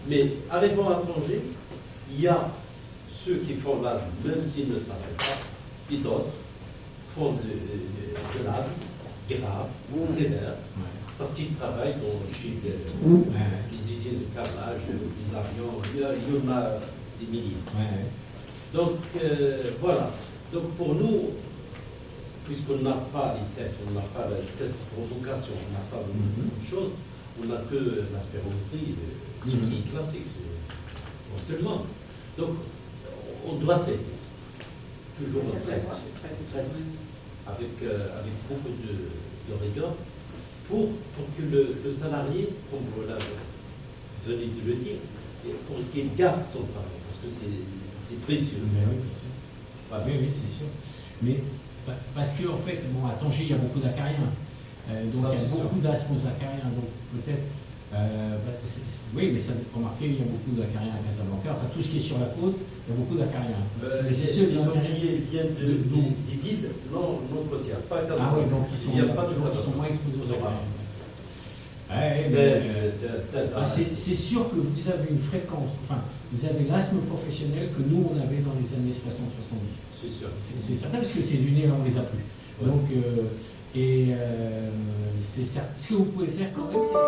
Mais arrivant à Tanger, il y a ceux qui font l'asthme, même s'ils ne travaillent pas, et d'autres font de l'asthme grave, sévère, parce qu'ils travaillent chez les usines de carrelage, les avions, il y en a des milliers. Donc voilà. Donc pour nous, puisqu'on n'a pas les tests, on n'a pas les tests de provocation, on n'a pas beaucoup de choses, on n'a que la spirométrie, ce qui est classique pour tout le monde. Donc on doit traiter. Toujours on traite avec beaucoup de rigueur pour que le salarié, comme vous venez de le dire, pour qu'il garde son travail, parce que c'est précieux. Oui, c'est sûr. Mais parce qu'en fait, bon, à Tanger, il y a beaucoup d'acariens. Donc il y a beaucoup d'asthmes acariens. Donc peut-être, oui, mais ça remarquez, il y a beaucoup d'acariens à Casablanca. Enfin, tout ce qui est sur la côte, il y a beaucoup d'acariens. Les ouvriers viennent des villes non côtières, pas à Casablanca. Ah oui, donc ils sont moins exposés aux acariens. C'est sûr que vous avez une fréquence, enfin, vous avez l'asthme professionnel que nous, on avait dans les années 60-70. C'est sûr. C'est certain, parce que c'est du nez, on les a plus. Ouais. Donc, c'est certain. Ce que vous pouvez faire quand même, c'est...